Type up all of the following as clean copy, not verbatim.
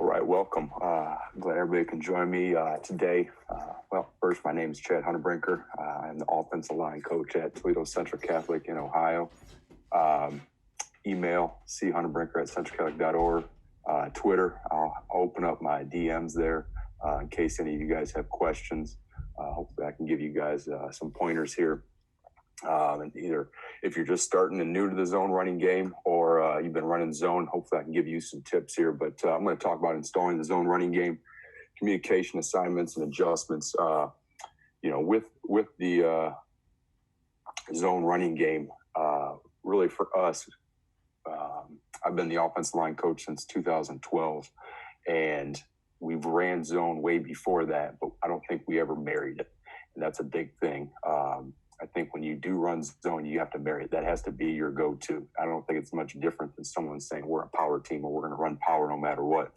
All right, welcome. Glad everybody can join me today. First, my name is Chad Huntebrinker. I'm the offensive line coach at Toledo Central Catholic in Ohio. Email chuntebrinker@centralcatholic.org. Twitter, I'll open up my DMs there in case any of you guys have questions. Hopefully I can give you guys some pointers here. And either if you're just starting and new to the zone running game or you've been running zone, hopefully I can give you some tips here. But I'm going to talk about installing the zone running game, communication assignments and adjustments. With the zone running game, really for us, I've been the offensive line coach since 2012, and we've ran zone way before that, but I don't think we ever married it. And that's a big thing. I think when you do run zone, you have to marry it. That has to be your go-to. I don't think it's much different than someone saying we're a power team or we're going to run power no matter what.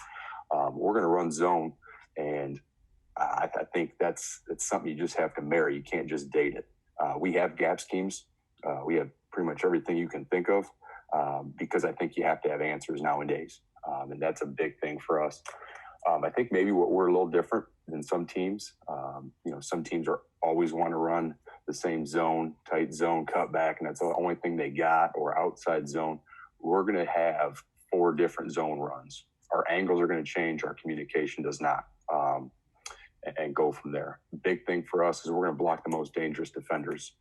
We're going to run zone, and I think it's something you just have to marry. You can't just date it. We have gap schemes. We have pretty much everything you can think of because I think you have to have answers nowadays, and that's a big thing for us. I think maybe we're a little different than some teams. Some teams always want to run the same zone, tight zone, cutback, and that's the only thing they got, or outside zone. We're going to have 4 different zone runs. Our angles are going to change. Our communication does not, and go from there. Big thing for us is we're going to block the most dangerous defenders.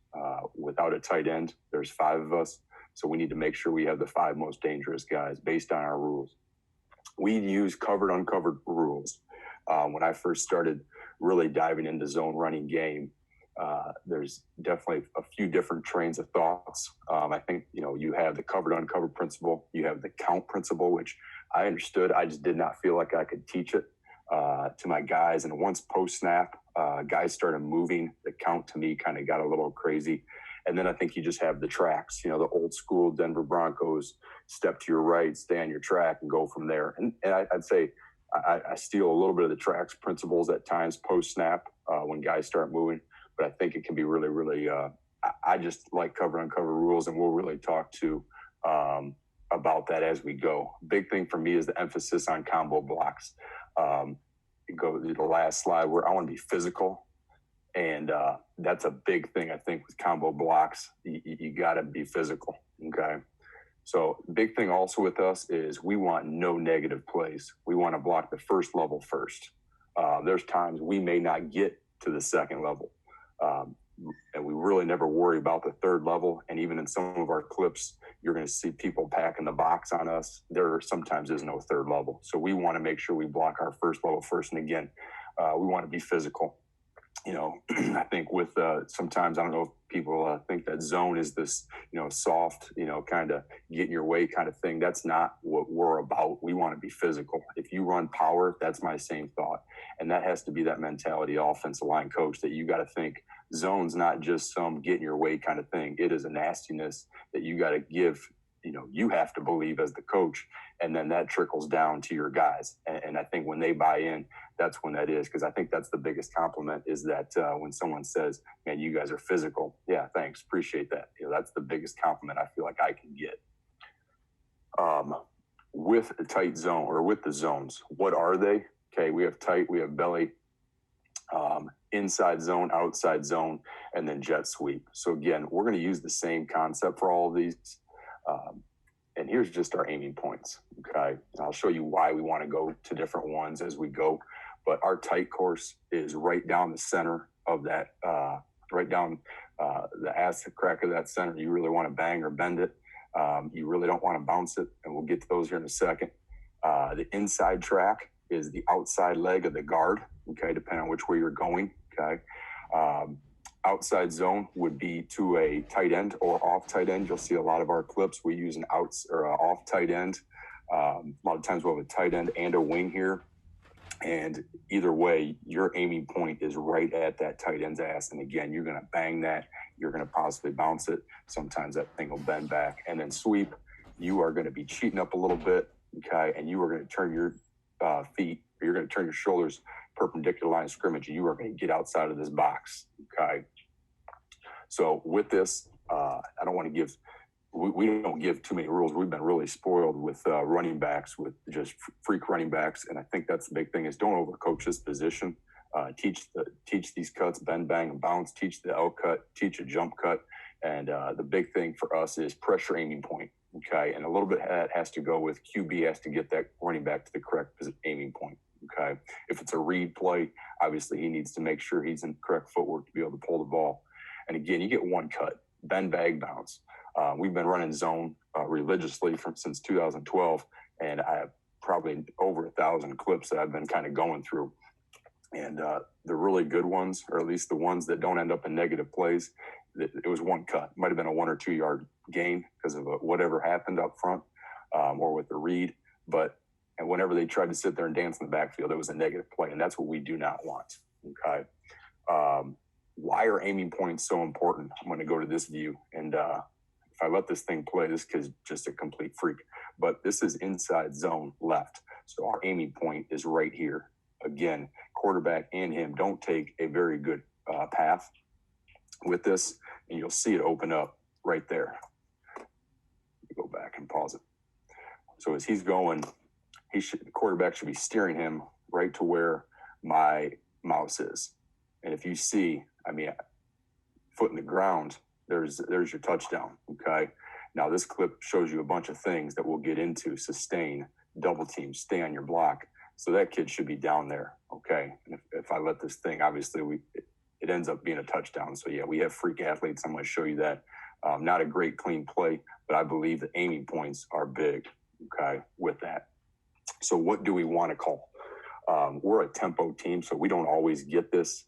Without a tight end, there's 5 of us, so we need to make sure we have the 5 most dangerous guys based on our rules. We use covered, uncovered rules. When I first started really diving into zone running game, there's definitely a few different trains of thoughts. I think, you have the covered, uncovered principle. You have the count principle, which I understood. I just did not feel like I could teach it to my guys. And once post-snap, guys started moving, the count to me kind of got a little crazy. And then I think you just have the tracks, the old school Denver Broncos, step to your right, stay on your track, and go from there. And I'd say I steal a little bit of the tracks principles at times post-snap when guys start moving. But I think it can be really, really, I just like cover uncover rules, and we'll really talk to about that as we go. Big thing for me is the emphasis on combo blocks. Go to the last slide where I want to be physical. And that's a big thing, I think, with combo blocks. You got to be physical, okay? So big thing also with us is we want no negative plays. We want to block the first level first. There's times we may not get to the second level. And we really never worry about the third level. And even in some of our clips, you're going to see people packing the box on us. There sometimes is no third level. So we want to make sure we block our first level first. And again, we want to be physical. I think with sometimes, I don't know if people think that zone is this, soft, kind of get in your way kind of thing. That's not what we're about. We want to be physical. If you run power, that's my same thought. And that has to be that mentality, offensive line coach, that you got to think zone's not just some get in your way kind of thing. It is a nastiness that you got to give, you have to believe as the coach, and then that trickles down to your guys. And I think when they buy in, that's when that is, because I think that's the biggest compliment is that when someone says, man, you guys are physical. Yeah, thanks. Appreciate that. That's the biggest compliment I feel like I can get. With a tight zone or with the zones, what are they? Okay, we have tight, we have belly, inside zone, outside zone, and then jet sweep. So again, we're going to use the same concept for all of these. And here's just our aiming points, okay? I'll show you why we want to go to different ones as we go. But our tight course is right down the center of that, right down the ass crack of that center. You really want to bang or bend it. You really don't want to bounce it, and we'll get to those here in a second. The inside track is the outside leg of the guard, okay, depending on which way you're going, okay? Outside zone would be to a tight end or off tight end. You'll see a lot of our clips. We use an off tight end. A lot of times we'll have a tight end and a wing here. And either way, your aiming point is right at that tight end's ass. And again, you're going to bang that. You're going to possibly bounce it. Sometimes that thing will bend back. And then sweep, you are going to be cheating up a little bit, okay? And you are going to turn your feet, or you're going to turn your shoulders perpendicular line of scrimmage, and you are going to get outside of this box, okay? So with this, I don't want to give we don't give too many rules. We've been really spoiled with running backs, with just freak running backs, and I think that's the big thing is don't overcoach this position. Teach these cuts, bend, bang, and bounce. Teach the L cut. Teach a jump cut. And the big thing for us is pressure aiming point. Okay, and a little bit of that has to go with QB has to get that running back to the correct aiming point. Okay, if it's a read play, obviously he needs to make sure he's in correct footwork to be able to pull the ball. And again, you get one cut, bend, bag, bounce. We've been running zone religiously since 2012, and I have probably over 1,000 clips that I've been kind of going through. And the really good ones, or at least the ones that don't end up in negative plays, it was one cut. Might have been a 1 or 2 yard gain because of whatever happened up front or with the read. And whenever they tried to sit there and dance in the backfield, it was a negative play, and that's what we do not want. Okay. Why are aiming points so important? I'm going to go to this view, and if I let this thing play, this kid's just a complete freak. But this is inside zone left, so our aiming point is right here. Again, quarterback and him don't take a very good path with this, and you'll see it open up right there. Go back and pause it. So as he's going, the quarterback should be steering him right to where my mouse is. And if you see, foot in the ground, there's your touchdown. Okay. Now this clip shows you a bunch of things that we'll get into: sustain, double team, stay on your block. So that kid should be down there. Okay. And if I let this thing, obviously it ends up being a touchdown. So yeah, we have freak athletes. I'm going to show you that. Not a great clean play, but I believe the aiming points are big. Okay. With that. So what do we want to call? We're a tempo team, so we don't always get this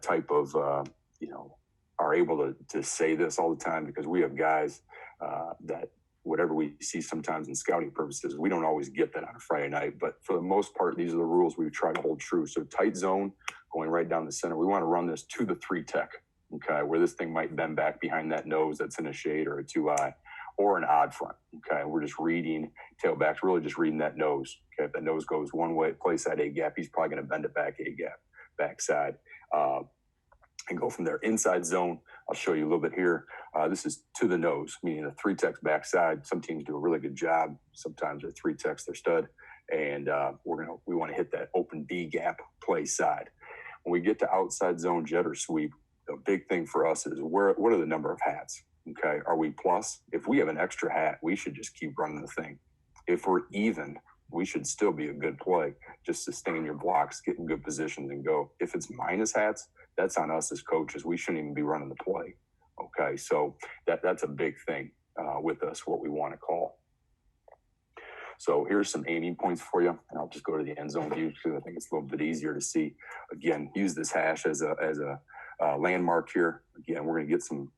type of, are able to say this all the time, because we have guys that whatever we see sometimes in scouting purposes, we don't always get that on a Friday night. But for the most part, these are the rules we try to hold true. So tight zone, going right down the center. We want to run this to the 3 tech, okay, where this thing might bend back behind that nose that's in a shade or a 2-eye. Or an odd front, okay? We're just reading tailbacks, really just reading that nose. Okay, if the nose goes one way, play side A gap, he's probably going to bend it back A gap, backside, and go from there. Inside zone, I'll show you a little bit here. This is to the nose, meaning the 3 techs backside. Some teams do a really good job. Sometimes they're 3 techs, they're stud, and we want to hit that open B gap, play side. When we get to outside zone jet or sweep, the big thing for us is what are the number of hats? Okay, are we plus? If we have an extra hat, we should just keep running the thing. If we're even, we should still be a good play. Just sustain your blocks, get in good positions, and go. If it's minus hats, that's on us as coaches. We shouldn't even be running the play. Okay, so that's a big thing with us, what we want to call. So here's some aiming points for you, and I'll just go to the end zone view because I think it's a little bit easier to see. Again, use this hash as a landmark here. Again, we're going to get some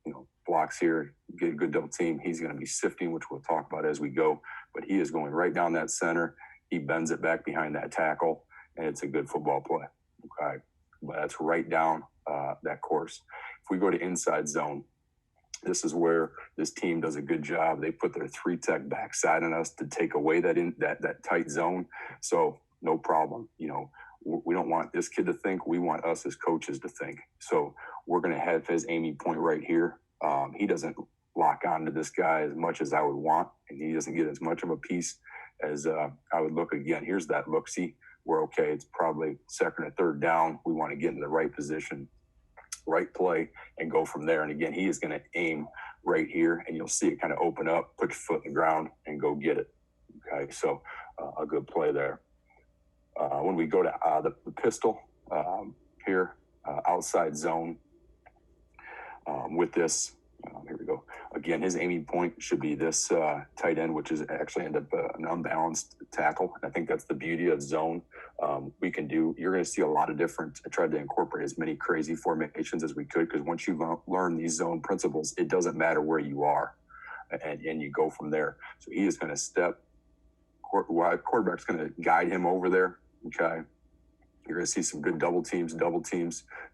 blocks here, get a good double team. He's going to be sifting, which we'll talk about as we go, but he is going right down that center. He bends it back behind that tackle, and it's a good football play. Okay, but that's right down that course. If we go to inside zone, this is where this team does a good job. They put their 3 tech backside on us to take away that tight zone. So no problem. We don't want this kid to think. We want us as coaches to think. So we're going to have his aiming point right here. He doesn't lock onto this guy as much as I would want, and he doesn't get as much of a piece as I would look. Again, here's that look-see. We're okay. It's probably 2nd or 3rd down. We want to get in the right position, right play, and go from there. And again, he is going to aim right here, and you'll see it kind of open up, put your foot in the ground, and go get it. Okay, so a good play there. When we go to the pistol here, outside zone with this, here we go. Again, his aiming point should be this tight end, which is actually end up an unbalanced tackle. And I think that's the beauty of zone. You're going to see a lot of different, I tried to incorporate as many crazy formations as we could, because once you learn these zone principles, it doesn't matter where you are, and you go from there. So he is going to step, quarterback's going to guide him over there. Okay. You're going to see some good double teams,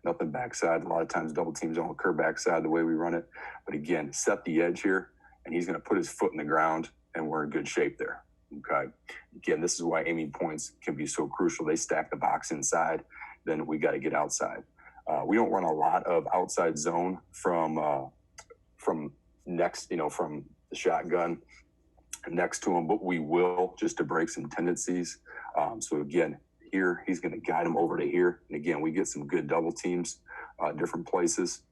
nothing backside. A lot of times double teams don't occur backside the way we run it. But again, set the edge here, and he's going to put his foot in the ground, and we're in good shape there. Okay. Again, this is why aiming points can be so crucial. They stack the box inside, then we got to get outside. We don't run a lot of outside zone from the shotgun next to him, but we will, just to break some tendencies. So again, here, he's going to guide him over to here. And again, we get some good double teams, different places.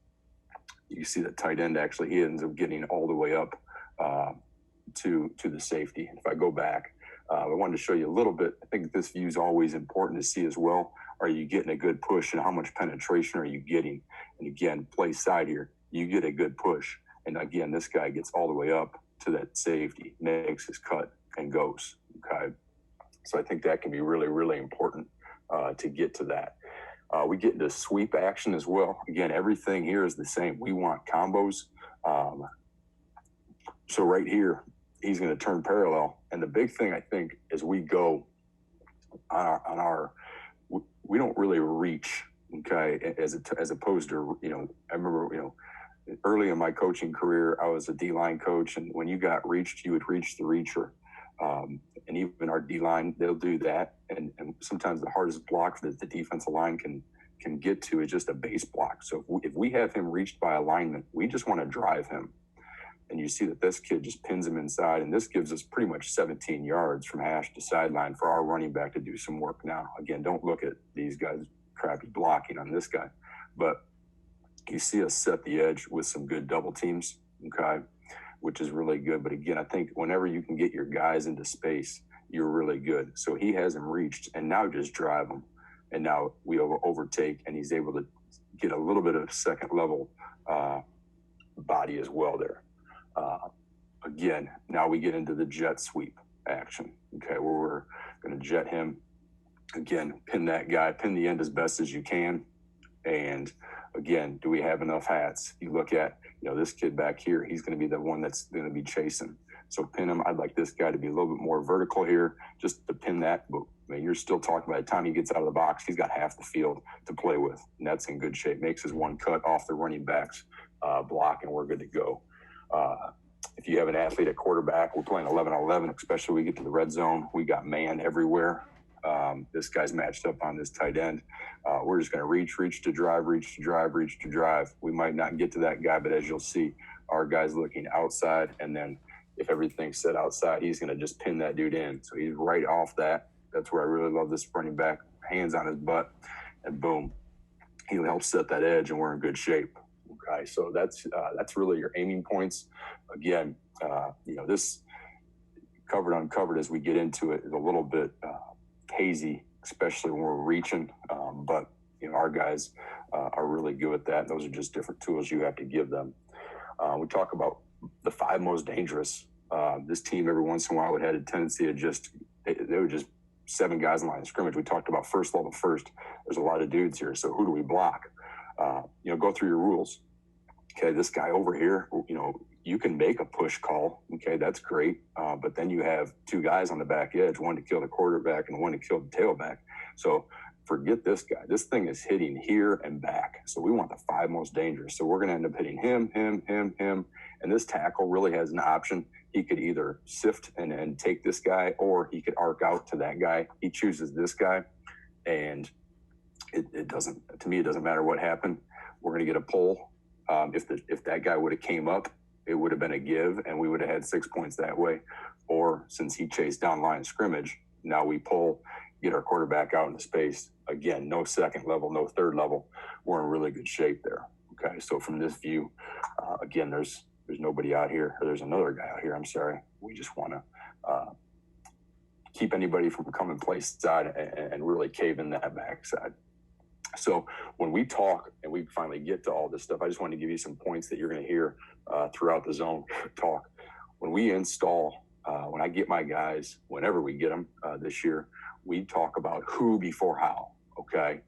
You see that tight end, actually, he ends up getting all the way up to the safety. If I go back, I wanted to show you a little bit. I think this view is always important to see as well. Are you getting a good push, and how much penetration are you getting? And again, play side here, you get a good push. And again, this guy gets all the way up to that safety, makes his cut, and goes, okay? So I think that can be really, really important to get to that. We get into sweep action as well. Again, everything here is the same. We want combos. So right here, he's going to turn parallel. And the big thing, I think, as we go on our we don't really reach, okay, as opposed to, I remember, early in my coaching career, I was a D-line coach, and when you got reached, you would reach the reacher. And even our D-line, they'll do that. And sometimes the hardest block that the defensive line can get to is just a base block. So if we have him reached by alignment, we just want to drive him. And you see that this kid just pins him inside, and this gives us pretty much 17 yards from hash to sideline for our running back to do some work. Now, again, don't look at these guys crappy blocking on this guy, but you see us set the edge with some good double teams, okay, which is really good. But again, I think whenever you can get your guys into space, you're really good. So he has him reached, and now just drive him. And now we overtake, and he's able to get a little bit of second level body as well there. Again, now we get into the jet sweep action, okay, where we're going to jet him. Again, pin that guy, pin the end as best as you can. And again, do we have enough hats? You look at, this kid back here, he's going to be the one that's going to be chasing. So pin him. I'd like this guy to be a little bit more vertical here, just to pin that. But I mean, you're still talking by the time he gets out of the box, he's got half the field to play with. And that's in good shape. Makes his one cut off the running back's block, and we're good to go. If you have an athlete at quarterback, we're playing 11-on-11, especially when we get to the red zone. We got man everywhere. This guy's matched up on this tight end. We're just going to reach to drive, reach to drive, reach to drive. We might not get to that guy, but as you'll see, our guy's looking outside, and then if everything's set outside, he's going to just pin that dude in. So he's right off that. That's where I really love this running back. Hands on his butt, and boom, he'll help set that edge, and we're in good shape. Okay, so that's really your aiming points. Again, this covered uncovered as we get into it is a little bit hazy, especially when we're reaching. But our guys are really good at that. Those are just different tools you have to give them. We talk about the 5 most dangerous. This team every once in a while would had a tendency to they were just 7 guys in line of scrimmage. We talked about first level first. There's a lot of dudes here. So who do we block? Go through your rules. Okay, this guy over here, you can make a push call. Okay, that's great. But then you have 2 guys on the back edge, one to kill the quarterback and one to kill the tailback. So forget this guy. This thing is hitting here and back. So we want the 5 most dangerous. So we're going to end up hitting him. And this tackle really has an option. He could either sift and take this guy, or he could arc out to that guy. He chooses this guy. And it doesn't matter what happened. We're going to get a pull. If that guy would have came up, it would have been a give, and we would have had 6 points that way. Or since he chased down line of scrimmage, now we pull, get our quarterback out into space. Again, no second level, no third level. We're in really good shape there. Okay, so from this view, again, there's nobody out here, or there's another guy out here. I'm sorry. We just want to keep anybody from coming play side and really cave in that backside. So when we talk and we finally get to all this stuff, I just want to give you some points that you're going to hear throughout the zone talk. When we install, when I get my guys, whenever we get them this year, we talk about who before how, okay?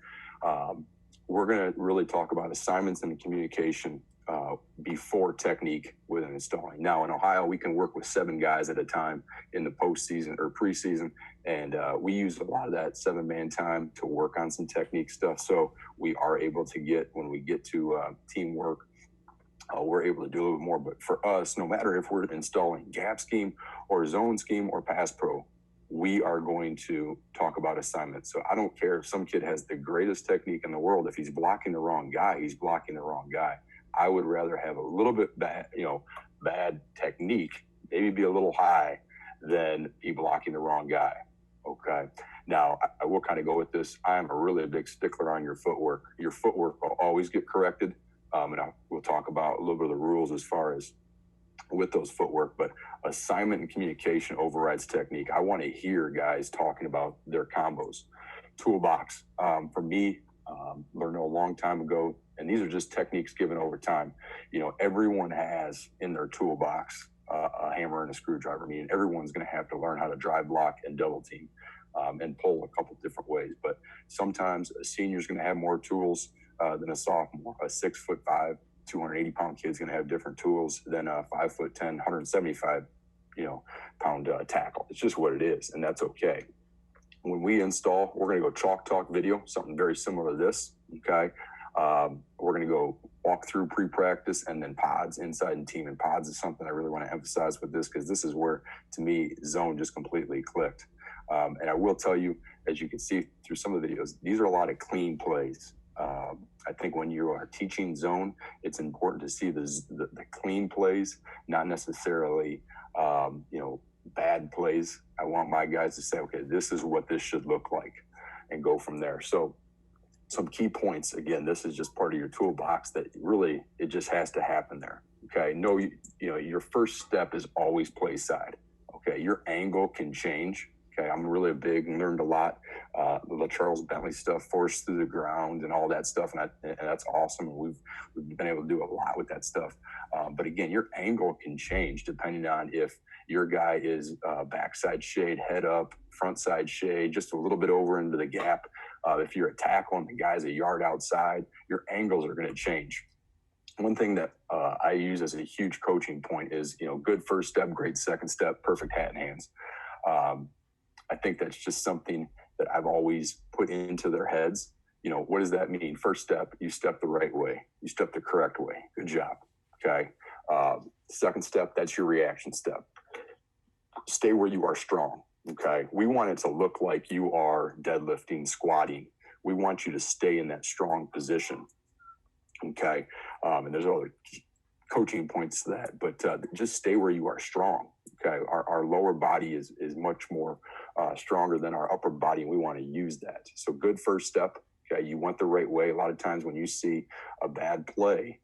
We're going to really talk about assignments and communication before technique with installing. Now in Ohio, we can work with 7 guys at a time in the postseason or preseason, and we use a lot of that 7-man time to work on some technique stuff. So we are able to get, when we get to teamwork, we're able to do a little bit more. But for us, no matter if we're installing gap scheme or zone scheme or pass pro, we are going to talk about assignments. So I don't care if some kid has the greatest technique in the world. If he's blocking the wrong guy, he's blocking the wrong guy. I would rather have a little bit bad technique technique maybe be a little high than be blocking the wrong guy. Okay. Now, I will kind of go with this. I'm a really big stickler on your footwork. Your footwork will always get corrected. And we'll talk about a little bit of the rules as far as with those footwork, but assignment and communication overrides technique. I want to hear guys talking about their combos. Toolbox, for me, learned a long time ago, and these are just techniques given over time. You know, everyone has in their toolbox a hammer and a screwdriver, meaning everyone's going to have to learn how to drive block and double team and pull a couple different ways. But sometimes a senior is going to have more tools than a sophomore. A 6'5", 280-pound kid is going to have different tools than a 5'10", 175, pound tackle. It's just what it is, and that's okay. When we install, we're going to go chalk talk video, something very similar to this. Okay, we're going to go walk through pre-practice and then pods, inside and team. And pods is something I really want to emphasize with this, because this is where, to me, zone just completely clicked. And I will tell you, as you can see through some of the videos, these are a lot of clean plays. I think when you are teaching zone, it's important to see the clean plays, not necessarily, bad plays. I want my guys to say, okay, this is what this should look like, and go from there. So some key points, again, this is just part of your toolbox that really, it just has to happen there. Okay. No, your first step is always play side. Okay. Your angle can change. Okay. I'm really big and learned a lot. The Charles Bentley stuff, force through the ground and all that stuff. And that's awesome. And we've been able to do a lot with that stuff. But again, your angle can change depending on if your guy is backside shade, head up, front side shade, just a little bit over into the gap. If you're a tackle and the guy's a yard outside, your angles are going to change. One thing that I use as a huge coaching point is, good first step, great second step, perfect hat and hands. I think that's just something that I've always put into their heads. What does that mean? First step, you step the right way. You step the correct way. Good job. Okay. Second step, that's your reaction step. Stay where you are strong. Okay. We want it to look like you are deadlifting, squatting. We want you to stay in that strong position. Okay. And there's other coaching points to that, but just stay where you are strong. Okay. Our lower body is much more stronger than our upper body, and we want to use that. So good first step. Okay. You went the right way. A lot of times when you see a bad play,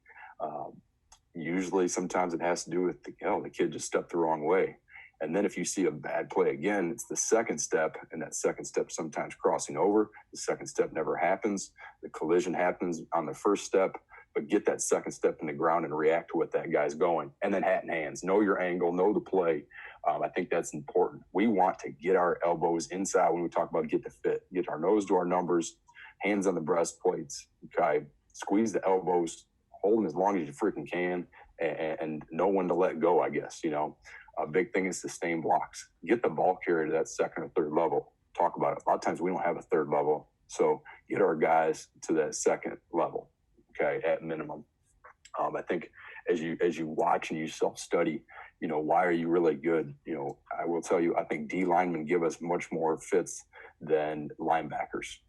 usually sometimes it has to do with the kid just stepped the wrong way. And then if you see a bad play again, it's the second step, and that second step sometimes crossing over. The second step never happens. The collision happens on the first step, but get that second step in the ground and react to what that guy's going. And then hat and hands. Know your angle, know the play. I think that's important. We want to get our elbows inside when we talk about get the fit. Get our nose to our numbers, hands on the breastplates. Okay, squeeze the elbows, hold them as long as you freaking can, and know when to let go, I guess, A big thing is sustain blocks. Get the ball carrier to that second or third level. Talk about it. A lot of times we don't have a third level. So get our guys to that second level, okay, at minimum. I think as you watch and you self-study, why are you really good? I will tell you, I think D linemen give us much more fits than linebackers.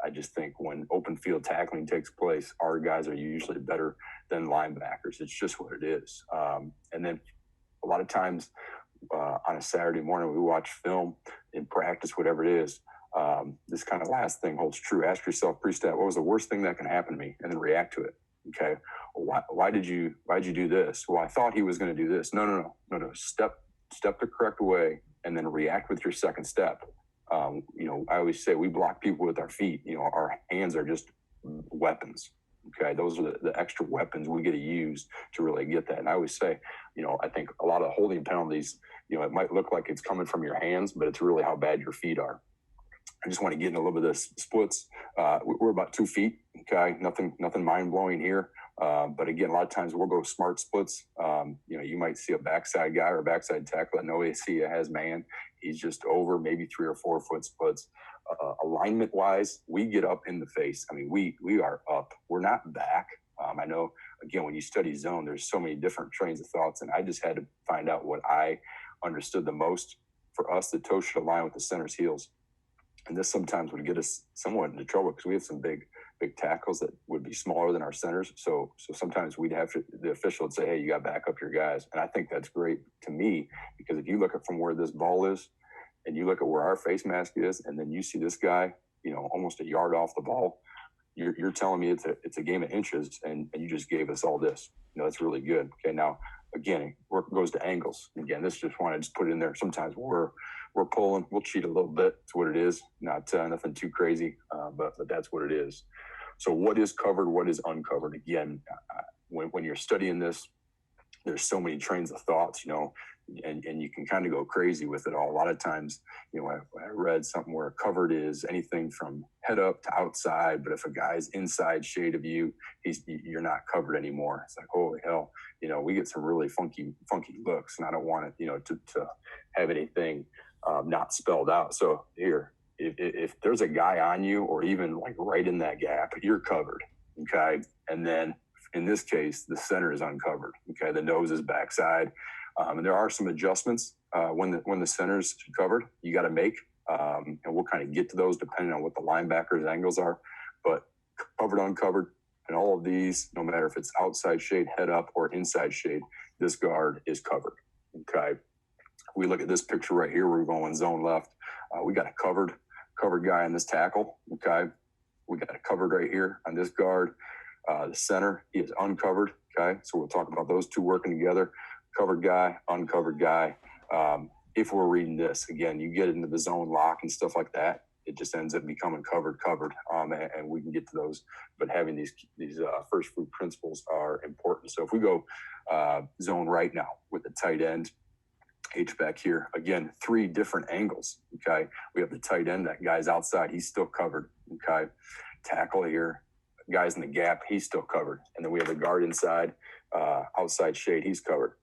I just think when open field tackling takes place, our guys are usually better than linebackers. It's just what it is. And then a lot of times on a Saturday morning, we watch film in practice, whatever it is. This kind of last thing holds true. Ask yourself pre-stat, what was the worst thing that can happen to me? And then react to it. Okay. Why did you do this? Well, I thought he was going to do this. No. Step the correct way and then react with your second step. I always say we block people with our feet. Our hands are just weapons. Okay, those are the extra weapons we get to use to really get that. And I always say, I think a lot of holding penalties, it might look like it's coming from your hands, but it's really how bad your feet are. I just want to get into a little bit of this splits. We're about 2 feet. Okay, nothing mind blowing here. But again, a lot of times we'll go smart splits. You might see a backside guy or a backside tackle. I know they see a has man. He's just over maybe 3 or 4 foot splits. Alignment wise, we get up in the face. I mean, we are up. We're not back. I know, again, when you study zone, there's so many different trains of thoughts, and I just had to find out what I understood the most. For us, the toe should align with the center's heels. And this sometimes would get us somewhat into trouble because we have some big big tackles that would be smaller than our centers. So sometimes we'd have to, the official would say, hey, you got to back up your guys. And I think that's great to me, because if you look at from where this ball is and you look at where our face mask is, and then you see this guy, almost a yard off the ball, you're telling me it's a game of inches, and you just gave us all this. That's really good. Okay, now, again, it goes to angles. Again, this just want to just put it in there. Sometimes we're pulling, we'll cheat a little bit. That's what it is. Not nothing too crazy, but that's what it is. So what is covered, what is uncovered? Again, when you're studying this, there's so many trains of thoughts, and you can kind of go crazy with it all. A lot of times, I read something where covered is anything from head up to outside, but if a guy's inside shade of you, you're not covered anymore. It's like, holy hell, we get some really funky looks, and I don't want it, to have anything not spelled out. So here, if there's a guy on you, or even like right in that gap, you're covered, okay? And then in this case, the center is uncovered, okay? The nose is backside. And there are some adjustments when the center's covered, you got to make, and we'll kind of get to those depending on what the linebacker's angles are. But covered, uncovered, and all of these, no matter if it's outside shade, head up, or inside shade, this guard is covered, okay? We look at this picture right here, we're going zone left. We got a covered guy on this tackle, okay? We got it covered right here on this guard. The center, he is uncovered, okay? So we'll talk about those two working together. Covered guy, uncovered guy. If we're reading this, again, you get into the zone lock and stuff like that, it just ends up becoming covered, and we can get to those. But having these first fruit principles are important. So if we go zone right now with the tight end, H-back here, again, 3 different angles, okay? We have the tight end, that guy's outside, he's still covered, okay? Tackle here, guy's in the gap, he's still covered. And then we have the guard inside, outside shade, he's covered.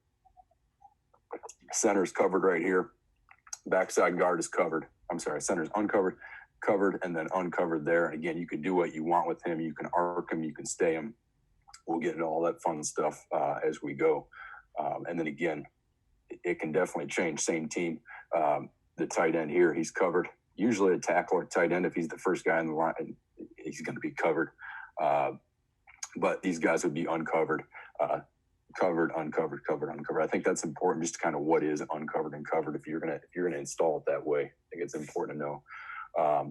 Center's covered right here. Backside guard is covered. I'm sorry, center's uncovered, covered, and then uncovered there. And again, you can do what you want with him. You can arc him, you can stay him. We'll get into all that fun stuff as we go. And then again, it can definitely change. Same team. The tight end here, he's covered. Usually a tackle or tight end, if he's the first guy in the line, he's going to be covered. But these guys would be uncovered. Covered, uncovered, covered, uncovered. I think that's important, just kind of what is uncovered and covered. If you're gonna install it that way, I think it's important to know.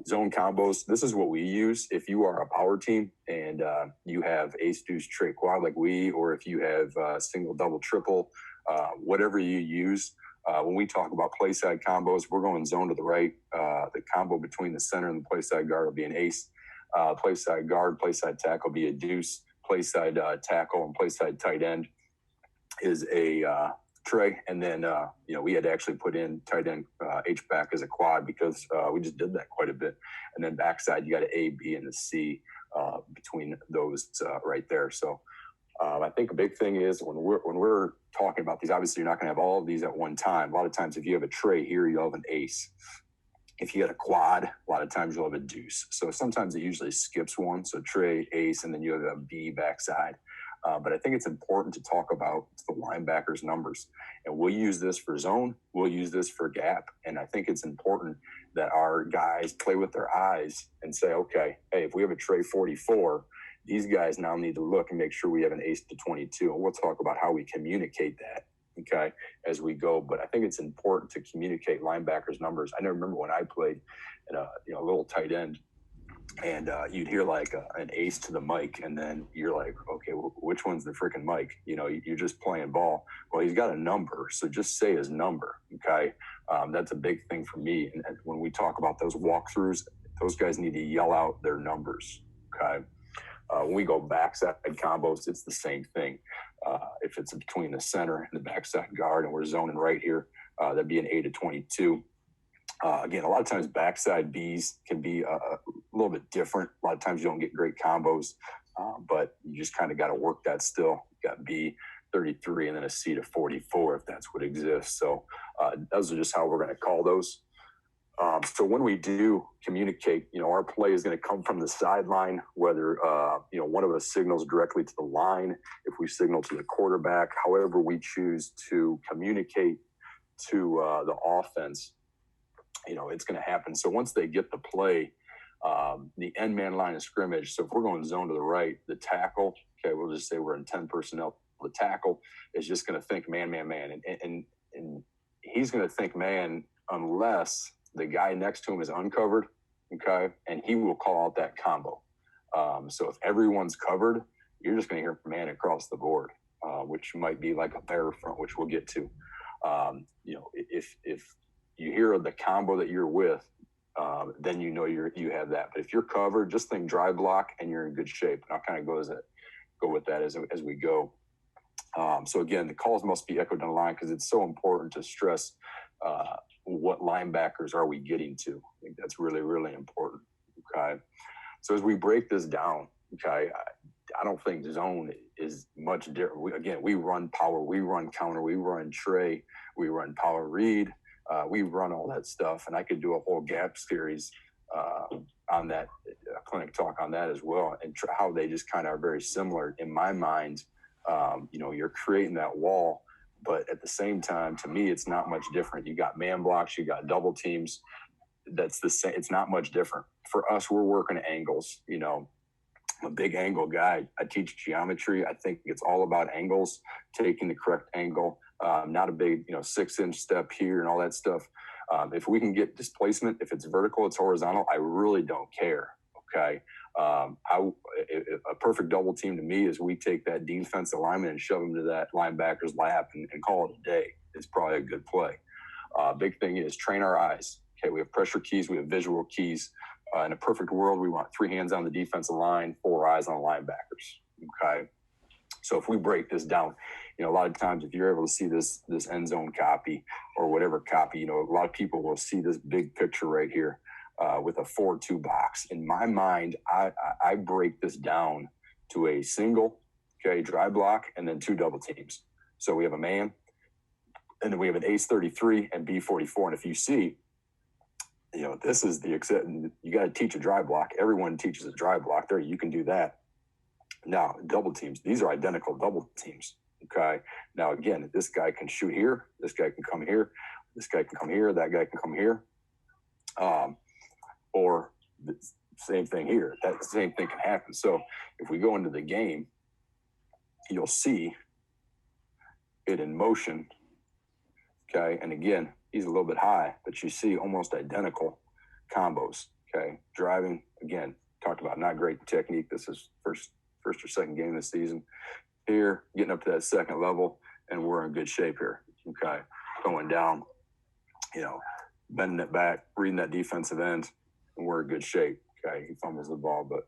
Zone combos. This is what we use. If you are a power team and you have ace, deuce, trait, quad like we, or if you have single, double, triple, whatever you use. When we talk about play side combos, we're going zone to the right. The combo between the center and the play side guard will be an ace. Play side guard, play side tackle will be a deuce. Play side tackle and play side tight end is a tray. And then, we had to actually put in tight end H-back as a quad because we just did that quite a bit. And then backside, you got an A, B, and a C between those right there. So I think a big thing is when we're talking about these, obviously you're not going to have all of these at one time. A lot of times if you have a tray here, you'll have an ace. If you got a quad, a lot of times you'll have a deuce. So sometimes it usually skips one. So tray, ace, and then you have a B backside. But I think it's important to talk about the linebacker's numbers. And we'll use this for zone. We'll use this for gap. And I think it's important that our guys play with their eyes and say, okay, hey, if we have a tray 44, these guys now need to look and make sure we have an ace to 22. And we'll talk about how we communicate that, okay, as we go. But I think it's important to communicate linebackers' numbers. I remember when I played in a little tight end, and you'd hear like an ace to the mic, and then you're like, okay, well, which one's the freaking mic? You're just playing ball. Well, he's got a number, so just say his number, okay? That's a big thing for me. And when we talk about those walkthroughs, those guys need to yell out their numbers, okay? When we go backside combos, it's the same thing. If it's between the center and the backside guard, and we're zoning right here, that'd be an A to 22. Again, a lot of times backside Bs can be a little bit different. A lot of times you don't get great combos, but you just kind of got to work that still. You got B 33 and then a C to 44 if that's what exists. So those are just how we're going to call those. So when we do communicate, our play is going to come from the sideline, whether, one of us signals directly to the line, if we signal to the quarterback, however we choose to communicate to the offense, it's going to happen. So once they get the play, The end man line of scrimmage. So if we're going zone to the right, the tackle, okay, we'll just say we're in 10 personnel. The tackle is just going to think man, man, man. And he's going to think man unless the guy next to him is uncovered, okay, and he will call out that combo. So if everyone's covered, you're just going to hear man across the board, which might be like a bear front, which we'll get to. If you hear the combo that you're with, then you know you have that. But if you're covered, just think dry block and you're in good shape. And I'll kind of go with that as we go. So again, the calls must be echoed on the line because it's so important to stress what linebackers are we getting to. I think that's really, really important. Okay. So as we break this down, okay, I don't think zone is much different. We run power, we run counter, we run tray, we run power read, we run all that stuff. And I could do a whole gap series on that, clinic talk on that as well, and how they just kind of are very similar in my mind. You're creating that wall, but at the same time, to me, it's not much different. You got man blocks, you got double teams. That's the same. It's not much different. For us, we're working angles. I'm a big angle guy. I teach geometry. I think it's all about angles, taking the correct angle. Not a big, 6-inch step here and all that stuff. If we can get displacement, if it's vertical, it's horizontal, I really don't care. Okay. A perfect double team to me is we take that defensive lineman and shove him to that linebacker's lap and call it a day. It's probably a good play. Big thing is train our eyes. Okay, we have pressure keys, we have visual keys. In a perfect world, we want 3 hands on the defensive line, 4 eyes on the linebackers. Okay, so if we break this down, a lot of times if you're able to see this end zone copy or whatever copy, a lot of people will see this big picture right here. With a 4-2 box. In my mind, I break this down to a single, okay, dry block, and then 2 double teams. So we have a man, and then we have an ace 33 and B44. And if you see, this is you got to teach a dry block. Everyone teaches a dry block there. You can do that. Now, double teams, these are identical double teams. Okay. Now, again, this guy can shoot here. This guy can come here. This guy can come here. That guy can come here. Or the same thing here. That same thing can happen. So if we go into the game, you'll see it in motion. Okay. And again, he's a little bit high, but you see almost identical combos. Okay. Driving, again, talked about not great technique. This is first or second game this season. Here, getting up to that second level, and we're in good shape here. Okay. Going down, bending it back, reading that defensive end, and we're in good shape. Okay, he fumbles the ball, but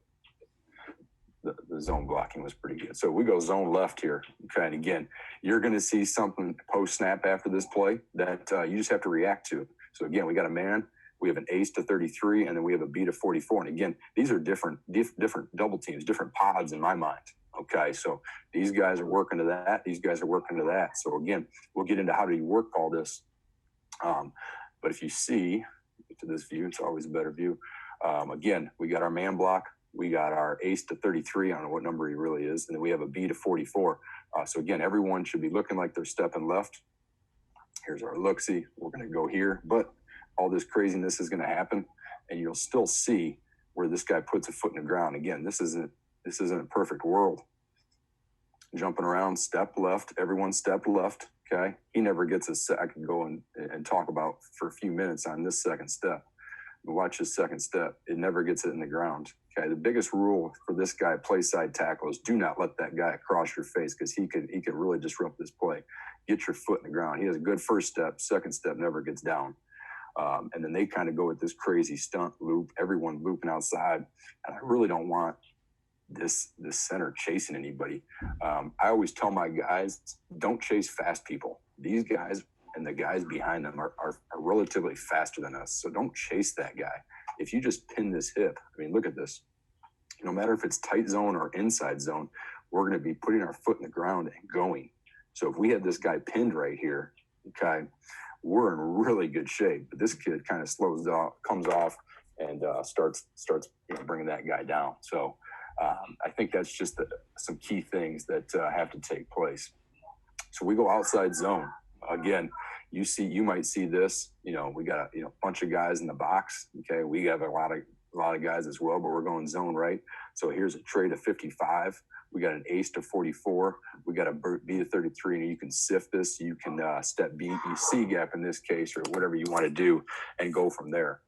the zone blocking was pretty good. So we go zone left here. Okay, and again, you're going to see something post-snap after this play that you just have to react to. So again, we got a man, we have an ace to 33, and then we have a B to 44. And again, these are different double teams, different pods in my mind. Okay, so these guys are working to that. These guys are working to that. So again, we'll get into how do you work all this. But if you see, to this view, it's always a better view. Again, we got our man block, we got our ace to 33, I don't know what number he really is, and then we have a B to 44. So again, everyone should be looking like they're stepping left. Here's our look-see. We're going to go here, but all this craziness is going to happen, and you'll still see where this guy puts a foot in the ground. Again, this isn't a perfect world. Jumping around, step left, everyone step left. Okay, he never gets a set. I can go and talk about for a few minutes on this second step. Watch his second step. It never gets it in the ground. Okay, the biggest rule for this guy, play side tackle, is do not let that guy cross your face because he could really disrupt this play. Get your foot in the ground. He has a good first step. Second step never gets down. And then they kind of go with this crazy stunt loop, everyone looping outside. And I really don't want this center chasing anybody. I always tell my guys, don't chase fast people. These guys and the guys behind them are relatively faster than us. So don't chase that guy. If you just pin this hip, look at this. No matter if it's tight zone or inside zone, we're going to be putting our foot in the ground and going. So if we had this guy pinned right here, okay, we're in really good shape. But this kid kind of comes off and starts bringing that guy down. So I think that's just some key things that have to take place. So we go outside zone. Again, you might see this, we got a bunch of guys in the box. Okay. We have a lot a lot of guys as well, but we're going zone right. So here's a trade of 55. We got an ace to 44. We got a B to 33, and you can sift this. You can step B, C gap in this case, or whatever you want to do, and go from there.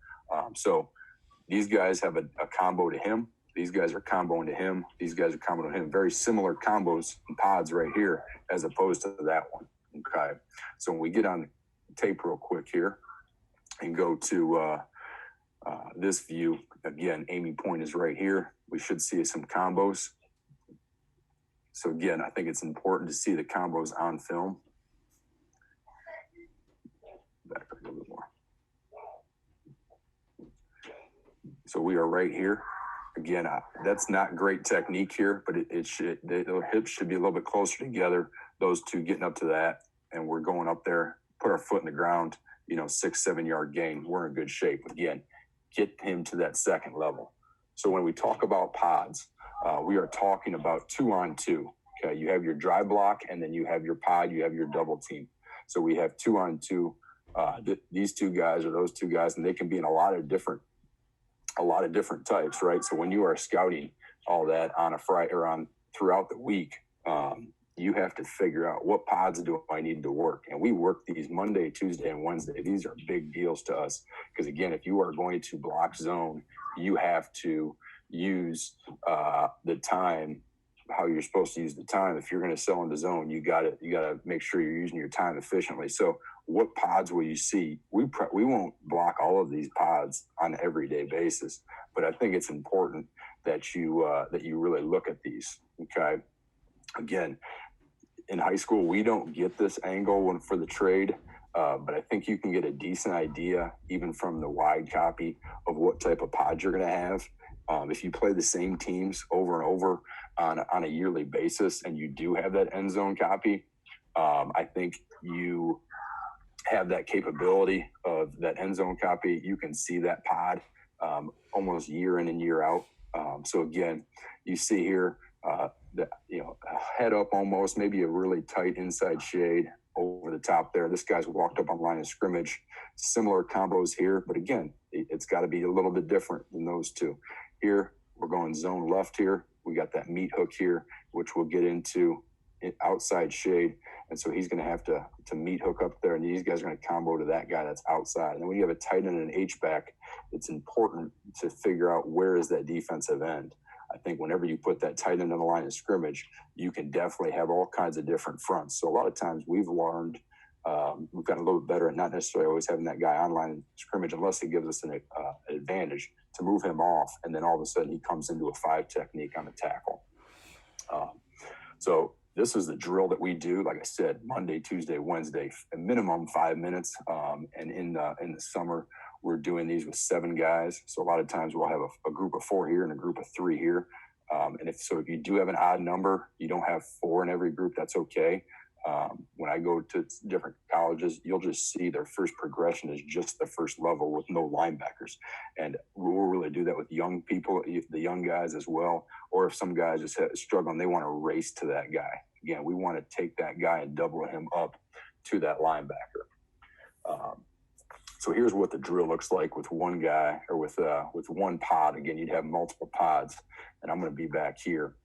So these guys have a combo to him. These guys are comboing to him. These guys are comboing to him. Very similar combos and pods right here, as opposed to that one. Okay. So when we get on the tape real quick here and go to this view, again, aiming point is right here. We should see some combos. So again, I think it's important to see the combos on film. Back up a little bit more. So we are right here. Again, that's not great technique here, but the hips should be a little bit closer together. Those two getting up to that, and we're going up there, put our foot in the ground, 6-7 yard gain. We're in good shape. Again, get him to that second level. So when we talk about pods, we are talking about 2-on-2. Okay, you have your dry block, and then you have your pod, you have your double team. So we have 2-on-2. These two guys or those two guys, and they can be in a lot of different types, right? So when you are scouting all that on a Friday or on throughout the week, you have to figure out what pods do I need to work. And we work these Monday, Tuesday, and Wednesday. These are big deals to us because, again, if you are going to block zone, you have to use the time how you're supposed to use the time. If you're going to sell into zone, you got to make sure you're using your time efficiently. So what pods will you see? We won't block all of these pods on an everyday basis, but I think it's important that you really look at these. Okay. Again, in high school, we don't get this angle for the trade, but I think you can get a decent idea even from the wide copy of what type of pods you're going to have. If you play the same teams over and over on a yearly basis, and you do have that end zone copy, I think you have that capability of that end zone copy. You can see that pod almost year in and year out. So again, you see here, head up almost, maybe a really tight inside shade over the top there. This guy's walked up on line of scrimmage. Similar combos here, but again, it's got to be a little bit different than those two. Here, we're going zone left here. We got that meat hook here, which we'll get into outside shade. And so he's going to have to meat hook up there, and these guys are going to combo to that guy that's outside. And then when you have a tight end and an H-back, it's important to figure out where is that defensive end. I think whenever you put that tight end on the line of scrimmage, you can definitely have all kinds of different fronts. So a lot of times we've learned, we've gotten a little bit better at not necessarily always having that guy on line of scrimmage unless it gives us an advantage to move him off, and then all of a sudden he comes into a 5 technique on the tackle. So this is the drill that we do. Like I said, Monday, Tuesday, Wednesday, a minimum 5 minutes. And in the summer, we're doing these with 7 guys. So a lot of times we'll have a group of 4 here and a group of 3 here. And if you do have an odd number, you don't have 4 in every group, that's okay. When I go to different colleges, you'll just see their first progression is just the first level with no linebackers. And we'll really do that with young people, the young guys as well. Or if some guys just struggling, they want to race to that guy. Again, we want to take that guy and double him up to that linebacker. So here's what the drill looks like with one guy or with one pod. Again, you'd have multiple pods, and I'm going to be back here.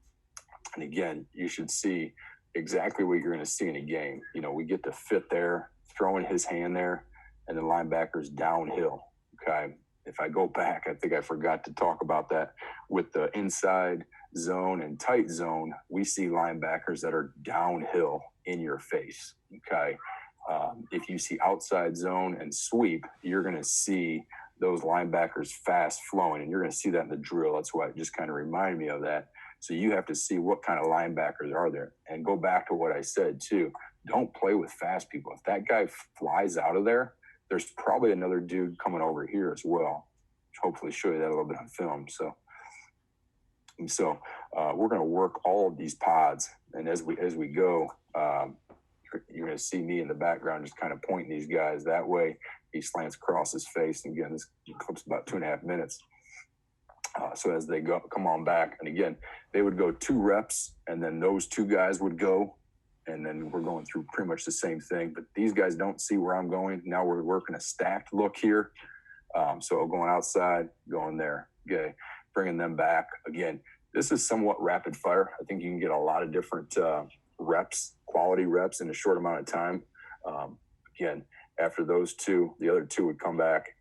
And again, you should see exactly what you're going to see in a game. We get to fit there, throwing his hand there, and the linebacker's downhill. Okay. If I go back, I think I forgot to talk about that. With the inside zone and tight zone, we see linebackers that are downhill in your face. Okay. If you see outside zone and sweep, you're going to see those linebackers fast flowing, and you're going to see that in the drill. That's why it just kind of reminded me of that. So you have to see what kind of linebackers are there. And go back to what I said too. Don't play with fast people. If that guy flies out of there, there's probably another dude coming over here as well. Hopefully show you that a little bit on film. So we're going to work all of these pods. And as we go, you're going to see me in the background just kind of pointing these guys that way. He slants across his face. And again, this clip's about 2.5 minutes. So as they come on back, and again, they would go 2 reps, and then those 2 guys would go, and then we're going through pretty much the same thing. But these guys don't see where I'm going. Now we're working a stacked look here. So going outside, going there. Okay, bringing them back. Again, this is somewhat rapid fire. I think you can get a lot of different reps, quality reps in a short amount of time. Again, after those two, the other two would come back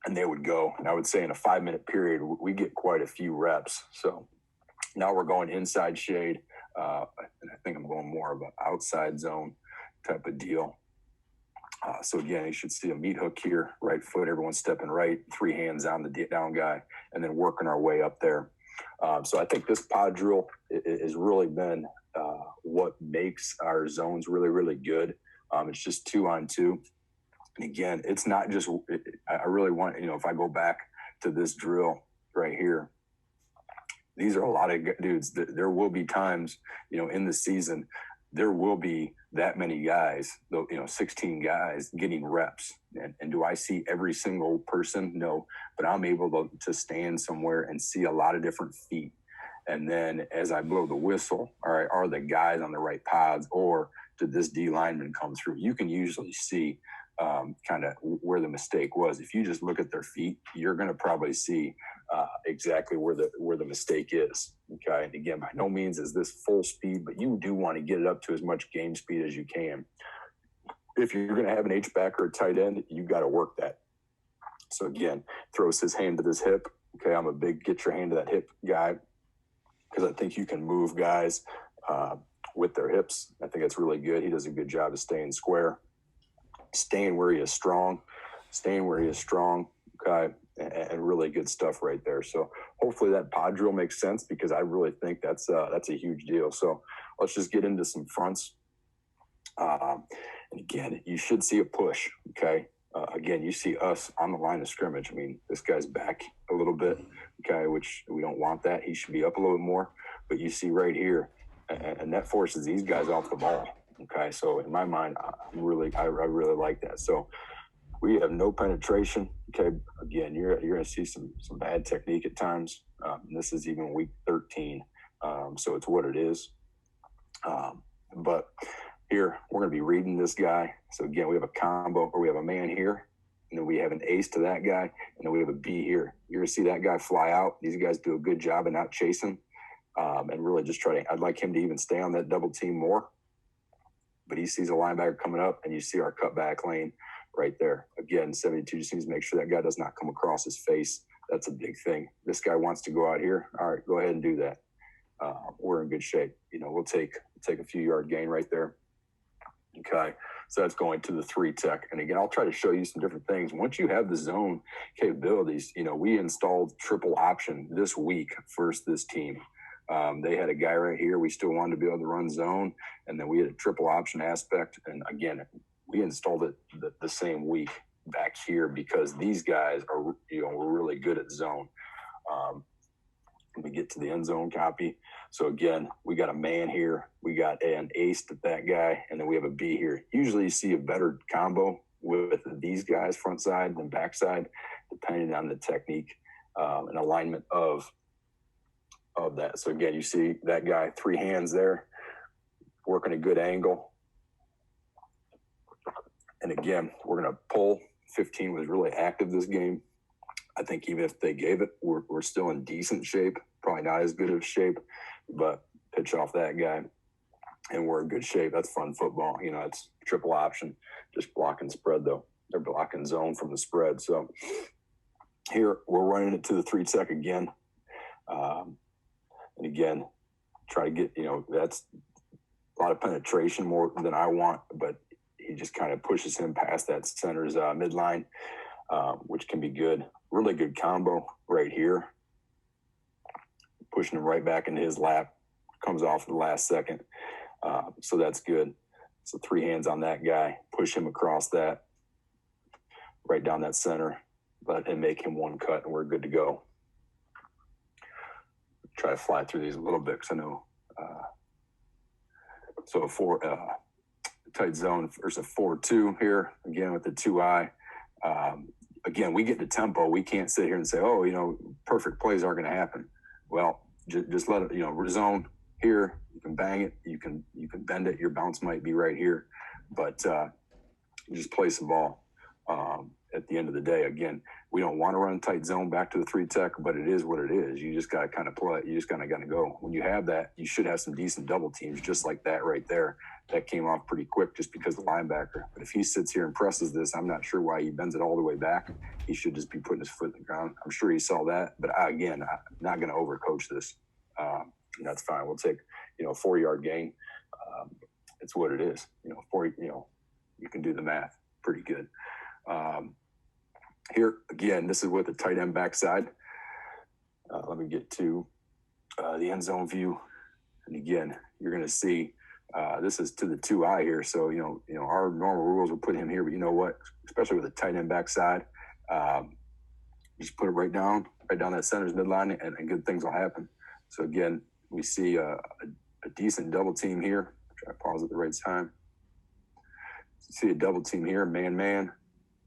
and they would go. And I would say in a 5-minute period, we get quite a few reps. So now we're going inside shade. And I think I'm going more of an outside zone type of deal. So again, you should see a meat hook here, right foot, everyone's stepping right, 3 hands on the down guy, and then working our way up there. So I think this pod drill has really been what makes our zones really, really good. It's just 2-on-2. And again, it's not just, I really want, if I go back to this drill right here, these are a lot of dudes. There will be times, in the season, there will be that many guys, 16 guys getting reps. And do I see every single person? No, but I'm able to stand somewhere and see a lot of different feet. And then as I blow the whistle, all right, are the guys on the right pods, or did this D lineman come through? You can usually see kind of where the mistake was. If you just look at their feet, you're going to probably see exactly where the mistake is. Okay, and again, by no means is this full speed, but you do want to get it up to as much game speed as you can. If you're going to have an H-back or a tight end, you got to work that. So again, throws his hand to this hip. Okay, I'm a big get your hand to that hip guy, because I think you can move guys with their hips. I think that's really good. He does a good job of staying square, staying where he is strong, okay, and really good stuff right there. So hopefully that pod drill makes sense, because I really think that's a huge deal. So let's just get into some fronts. And again, you should see a push, okay? Again, you see us on the line of scrimmage. I mean, this guy's back a little bit, okay, which we don't want that. He should be up a little bit more. But you see right here, and that forces these guys off the ball, okay? So in my mind, I really like that. So we have no penetration, okay? Again, you're going to see some bad technique at times. And this is even week 13, so it's what it is. But here, we're going to be reading this guy. So again, we have a combo, or we have a man here, and then we have an ace to that guy, and then we have a B here. You're going to see that guy fly out. These guys do a good job of not chasing, and really just I'd like him to even stay on that double team more. But he sees a linebacker coming up, and you see our cutback lane right there. Again, 72 just needs to make sure that guy does not come across his face. That's a big thing. This guy wants to go out here. All right, go ahead and do that. We're in good shape. We'll take a few yard gain right there. Okay, so that's going to the 3 tech. And again, I'll try to show you some different things. Once you have the zone capabilities, we installed triple option this week versus this team. They had a guy right here. We still wanted to be able to run zone. And then we had a triple option aspect. And again, we installed it the same week back here, because these guys are, we're really good at zone. We get to the end zone copy. So again, we got a man here. We got an ace to that guy, and then we have a B here. Usually you see a better combo with these guys front side than back side, depending on the technique and alignment of that. So again, you see that guy, 3 hands there, working a good angle. And again, we're going to pull. 15 was really active this game. I think even if they gave it, we're still in decent shape. Probably not as good of shape, but pitch off that guy, and we're in good shape. That's fun football. It's triple option, just blocking spread, though. They're blocking zone from the spread. So here, we're running it to the 3 tech again. And again, try to get, that's a lot of penetration, more than I want, but he just kind of pushes him past that center's midline, which can be good. Really good combo right here. Pushing him right back into his lap. Comes off at the last second. So that's good. So 3 hands on that guy. Push him across that. Right down that center. And make him 1 cut, and we're good to go. Try to fly through these a little bit, because I know. So for tight zone versus a 4-2 here. Again, with the 2-eye. Again, we get to tempo. We can't sit here and say, perfect plays aren't going to happen. Well, just let it, zone here. You can bang it. You can bend it. Your bounce might be right here, but just place the ball. at the end of the day, again, we don't want to run tight zone back to the 3 tech, but it is what it is. You just got to kind of play. You just kind of got to go. When you have that, you should have some decent double teams just like that right there. That came off pretty quick just because of the linebacker. But if he sits here and presses this, I'm not sure why he bends it all the way back. He should just be putting his foot in the ground. I'm sure he saw that. But I'm not going to overcoach this. That's fine. We'll take, 4-yard gain. It's what it is. 40, you can do the math pretty good. Here, again, this is with the tight end backside. Let me get to the end zone view. And again, you're going to see this is to the 2-eye here. So, our normal rules will put him here, but you know what? Especially with the tight end backside, just put it right down that center's midline, and good things will happen. So, again, we see a decent double team here. Try to pause at the right time. See a double team here, man,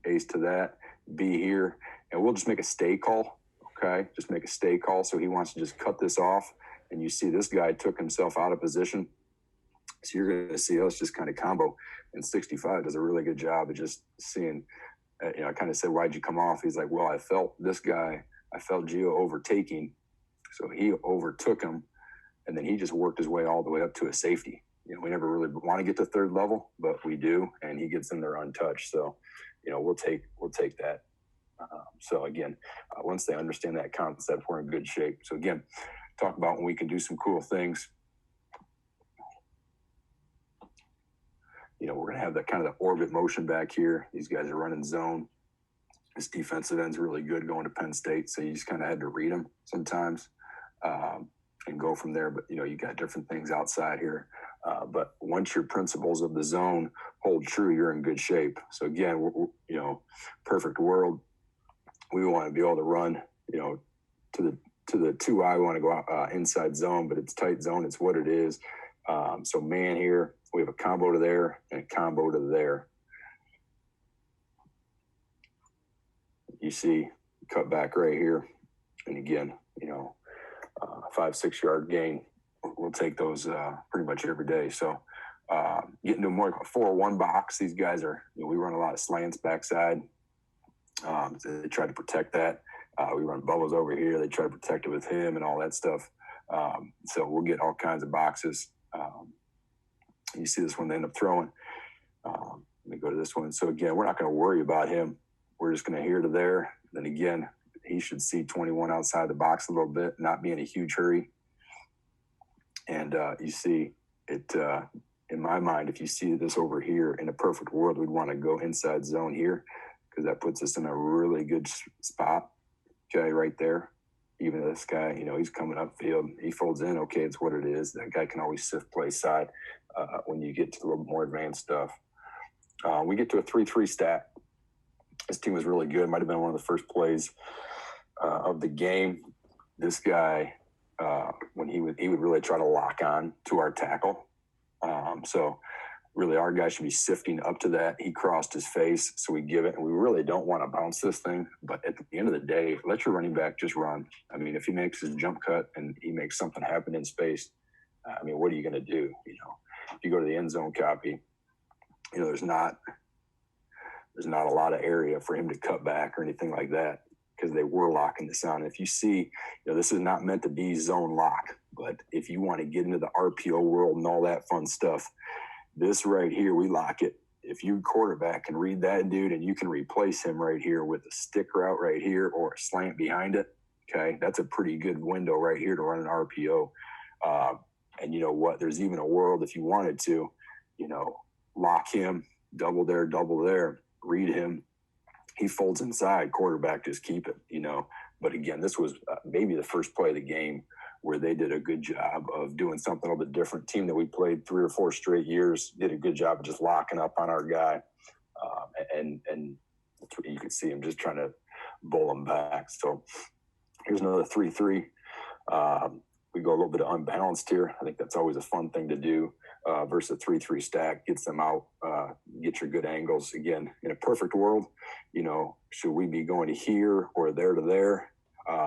ace to that, B here, and we'll just make a stay call, okay? Just make a stay call. So he wants to just cut this off, and you see this guy took himself out of position. So you're going to see us just kind of combo, and 65 does a really good job of just seeing, I kind of said, why'd you come off? He's like, well, I felt Gio overtaking, so he overtook him, and then he just worked his way all the way up to a safety. We never really want to get to third level, but we do, and he gets in there untouched. So, we'll take that. So again, once they understand that concept, we're in good shape. So again, talk about when we can do some cool things. We're going to have that kind of the orbit motion back here. These guys are running zone. This defensive end's really good going to Penn State, so you just kind of had to read them sometimes and go from there. But, you got different things outside here. But once your principles of the zone hold true, you're in good shape. So again, perfect world. We want to be able to run, to the 2-eye. We want to go out, inside zone, but it's tight zone. It's what it is. So man here, we have a combo to there and a combo to there. You see cut back right here. And again, 5-6 yard gain. We'll take those pretty much every day. So getting to more of a 4-1 box. These guys are, we run a lot of slants backside. So they try to protect that. We run bubbles over here. They try to protect it with him and all that stuff. So we'll get all kinds of boxes. You see this one they end up throwing. Let me go to this one. So again, we're not going to worry about him. We're just going to here to there. Then again, he should see 21 outside the box a little bit, not be in a huge hurry. And you see it, in my mind, if you see this over here in a perfect world, we'd want to go inside zone here because that puts us in a really good spot. Okay, right there. Even this guy, he's coming upfield. He folds in. Okay, it's what it is. That guy can always sift play side when you get to a little more advanced stuff. We get to a 3-3 stack. This team was really good. Might have been one of the first plays of the game. This guy, when he would really try to lock on to our tackle. So really our guy should be sifting up to that. He crossed his face, so we give it, and we really don't want to bounce this thing. But at the end of the day, let your running back just run. I mean, if he makes his jump cut and he makes something happen in space, what are you going to do? If you go to the end zone copy, there's not a lot of area for him to cut back or anything like that because they were locking this on. If you see, this is not meant to be zone lock, but if you want to get into the RPO world and all that fun stuff, this right here, we lock it. If you quarterback can read that dude and you can replace him right here with a stick route right here or a slant behind it, okay, that's a pretty good window right here to run an RPO. And you know what? There's even a world if you wanted to, lock him, double there, read him. He folds inside, quarterback just keep it, But again, this was maybe the first play of the game where they did a good job of doing something a little bit different. Team that we played 3 or 4 straight years did a good job of just locking up on our guy. And you could see him just trying to bowl him back. So here's another 3-3. We go a little bit of unbalanced here. I think that's always a fun thing to do versus a 3-3 stack. Gets them out, get your good angles. Again, in a perfect world, should we be going to here or there to there?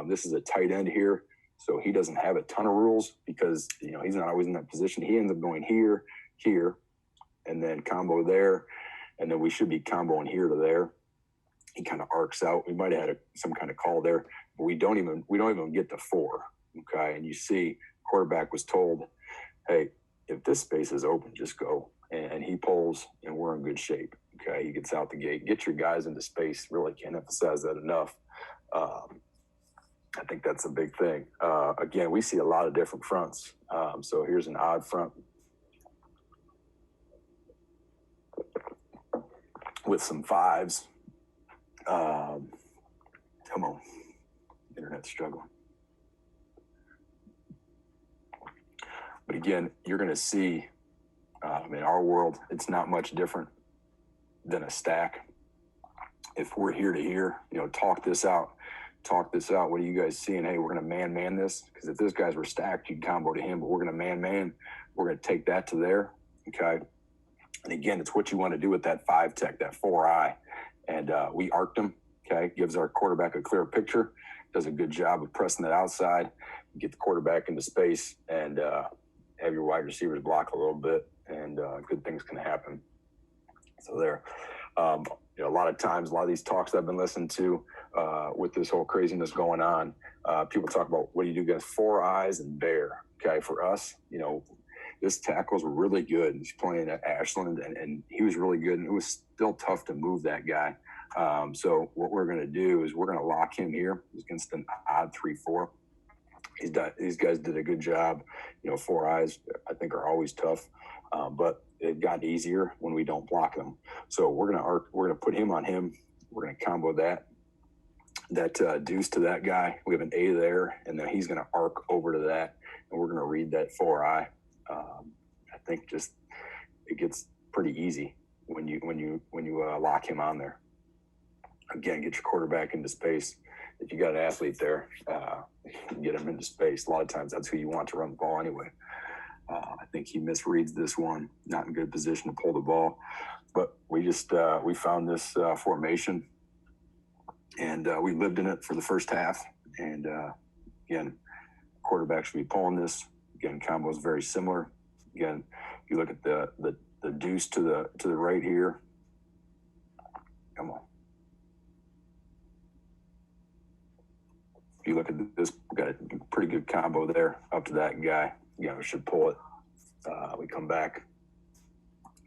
This is a tight end here. So he doesn't have a ton of rules because, he's not always in that position. He ends up going here, and then combo there. And then we should be comboing here to there. he kind of arcs out. We might have had some kind of call there, but we don't even get to 4. Okay, and you see, quarterback was told, "Hey, if this space is open, just go." And he pulls, and we're in good shape. Okay, he gets out the gate. Get your guys into space. Really can't emphasize that enough. I think that's a big thing. Again, we see a lot of different fronts. So here's an odd front with some 5s. Come on, internet's struggling. But again, you're going to see in our world, it's not much different than a stack. If we're here to here, talk this out. What are you guys seeing? Hey, we're going to man this, because if those guys were stacked, you'd combo to him, but we're going to man. We're going to take that to there. Okay. And again, it's what you want to do with that 5 tech, that 4-eye. And we arced him. Okay. Gives our quarterback a clear picture. Does a good job of pressing that outside. Get the quarterback into space and have your wide receivers block a little bit, and good things can happen. So there. A lot of times, a lot of these talks I've been listening to with this whole craziness going on, people talk about, what do you do against 4 eyes and bear? Okay, for us, this tackle's really good. He's playing at Ashland, and he was really good, and it was still tough to move that guy. So what we're going to do is we're going to lock him here against an odd 3-4. These guys did a good job. 4 eyes, I think, are always tough, but it got easier when we don't block them. So we're gonna put him on him. We're gonna combo that deuce to that guy. We have an A there, and then he's gonna arc over to that, and we're gonna read that 4-eye. I think just it gets pretty easy when you lock him on there. Again, get your quarterback into space. If you got an athlete there, get him into space. A lot of times that's who you want to run the ball anyway. I think he misreads this one, not in good position to pull the ball. But we found this formation, and we lived in it for the first half. And again, quarterback should be pulling this. Again, combo is very similar. Again, if you look at the deuce to the right here. Come on. If you look at this, we got a pretty good combo there up to that guy. We should pull it. We come back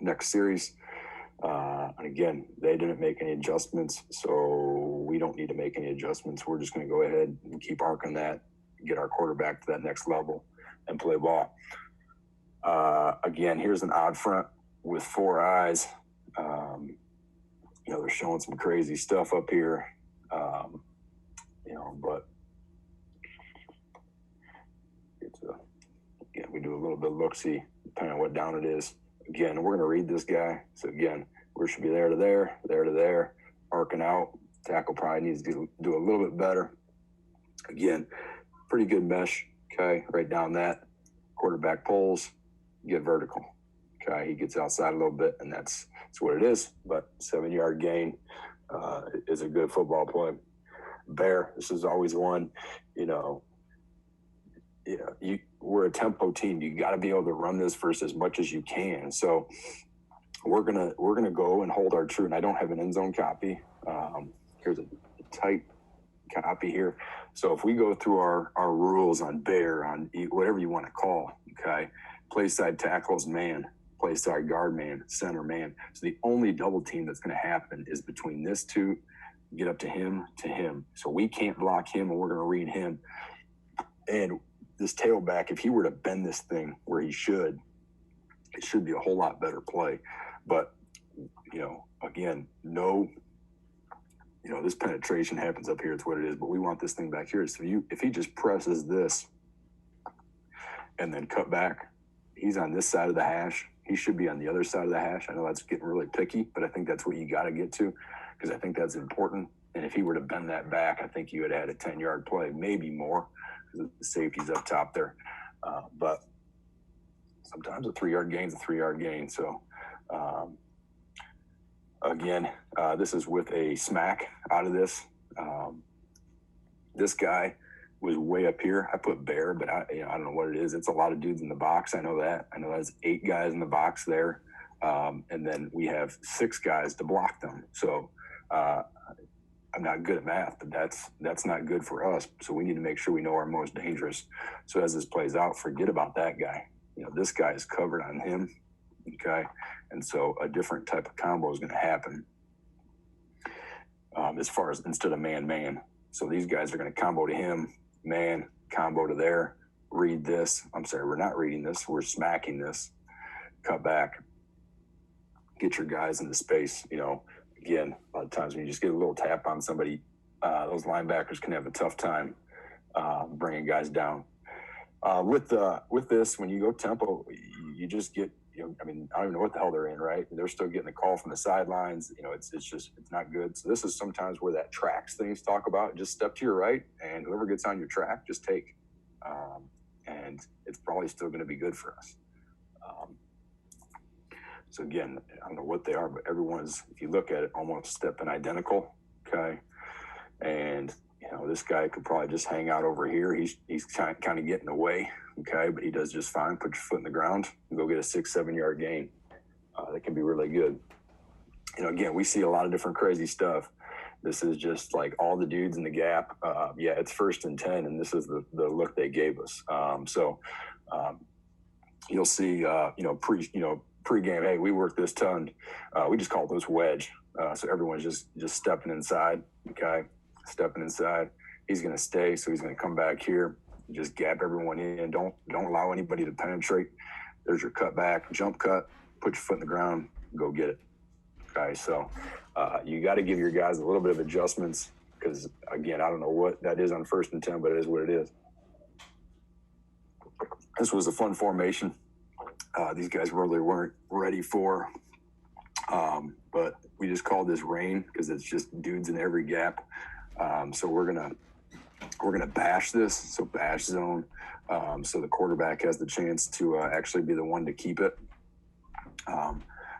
next series. And again, they didn't make any adjustments, so we don't need to make any adjustments. We're just going to go ahead and keep arcing that, get our quarterback to that next level, and play ball. Again, here's an odd front with 4 eyes. They're showing some crazy stuff up here, but we do a little bit of look-see, depending on what down it is. Again, we're going to read this guy. So again, we should be there to there, arcing out. Tackle probably needs to do a little bit better. Again, pretty good mesh. Okay, right down that. Quarterback pulls, get vertical. Okay, he gets outside a little bit, and that's what it is. But 7-yard gain is a good football play. Bear, this is always one, we're a tempo team. You got to be able to run this for as much as you can. So we're gonna go and hold our true. And I don't have an end zone copy. Here's a tight copy here. So if we go through our rules on bear, on whatever you want to call, okay, play side tackles man, play side guard man, center man. So the only double team that's going to happen is between this two, get up to him. So we can't block him, and we're going to read him. And this tailback, if he were to bend this thing where he should, it should be a whole lot better play. But, again, this penetration happens up here. It's what it is. But we want this thing back here. So if he just presses this and then cut back, he's on this side of the hash. He should be on the other side of the hash. I know that's getting really picky, but I think that's what you got to get to, because I think that's important. And if he were to bend that back, I think you would add a 10-yard play, maybe more, because the safety's up top there. But sometimes a 3-yard gain is a 3-yard gain. So, again, this is with a smack out of this. This guy was way up here. I put bear, but I don't know what it is. It's a lot of dudes in the box. I know that. I know that's 8 guys in the box there. And then we have 6 guys to block them. So I'm not good at math, but that's not good for us. So we need to make sure we know our most dangerous. So as this plays out, forget about that guy. This guy is covered on him, okay? And so a different type of combo is going to happen as far as instead of man-man. So these guys are going to combo to him, man, combo to there, read this. I'm sorry, we're not reading this. We're smacking this, cut back, get your guys into space. Again, a lot of times when you just get a little tap on somebody, those linebackers can have a tough time bringing guys down. With this, when you go tempo, you just get, I don't even know what the hell they're in, right? They're still getting a call from the sidelines. It's not good. So this is sometimes where that tracks things talk about. Just step to your right, and whoever gets on your track, just take. And it's probably still going to be good for us. So again, I don't know what they are, but everyone's, if you look at it, almost stepping identical, okay? And, this guy could probably just hang out over here. He's kind of getting away, okay? But he does just fine. Put your foot in the ground and go get a 6-7 yard gain. That can be really good. Again, we see a lot of different crazy stuff. This is just like all the dudes in the gap. It's 1st and 10, and this is the look they gave us. You'll see, pre-game, hey, we worked this ton. We just call those wedge. So everyone's just stepping inside, okay? Stepping inside. He's going to stay, so he's going to come back here, just gap everyone in. Don't allow anybody to penetrate. There's your cut back, jump cut, put your foot in the ground, go get it. Okay, so you got to give your guys a little bit of adjustments because, again, I don't know what that is on 1st and 10, but it is what it is. This was a fun formation. These guys really weren't ready for, but we just called this rain because it's just dudes in every gap. So we're gonna bash this. So bash zone. So the quarterback has the chance to actually be the one to keep it.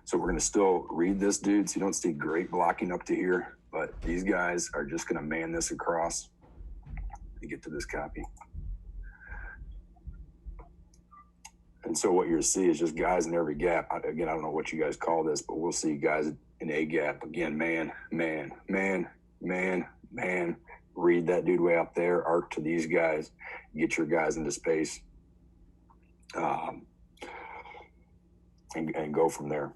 So we're gonna still read this, dude. So you don't see great blocking up to here, but these guys are just gonna man this across to get to this copy. And so what you'll see is just guys in every gap. Again, I don't know what you guys call this, but we'll see guys in a gap. Again, man, man, man, man, man. Read that dude way up there, arc to these guys, get your guys into space, and go from there.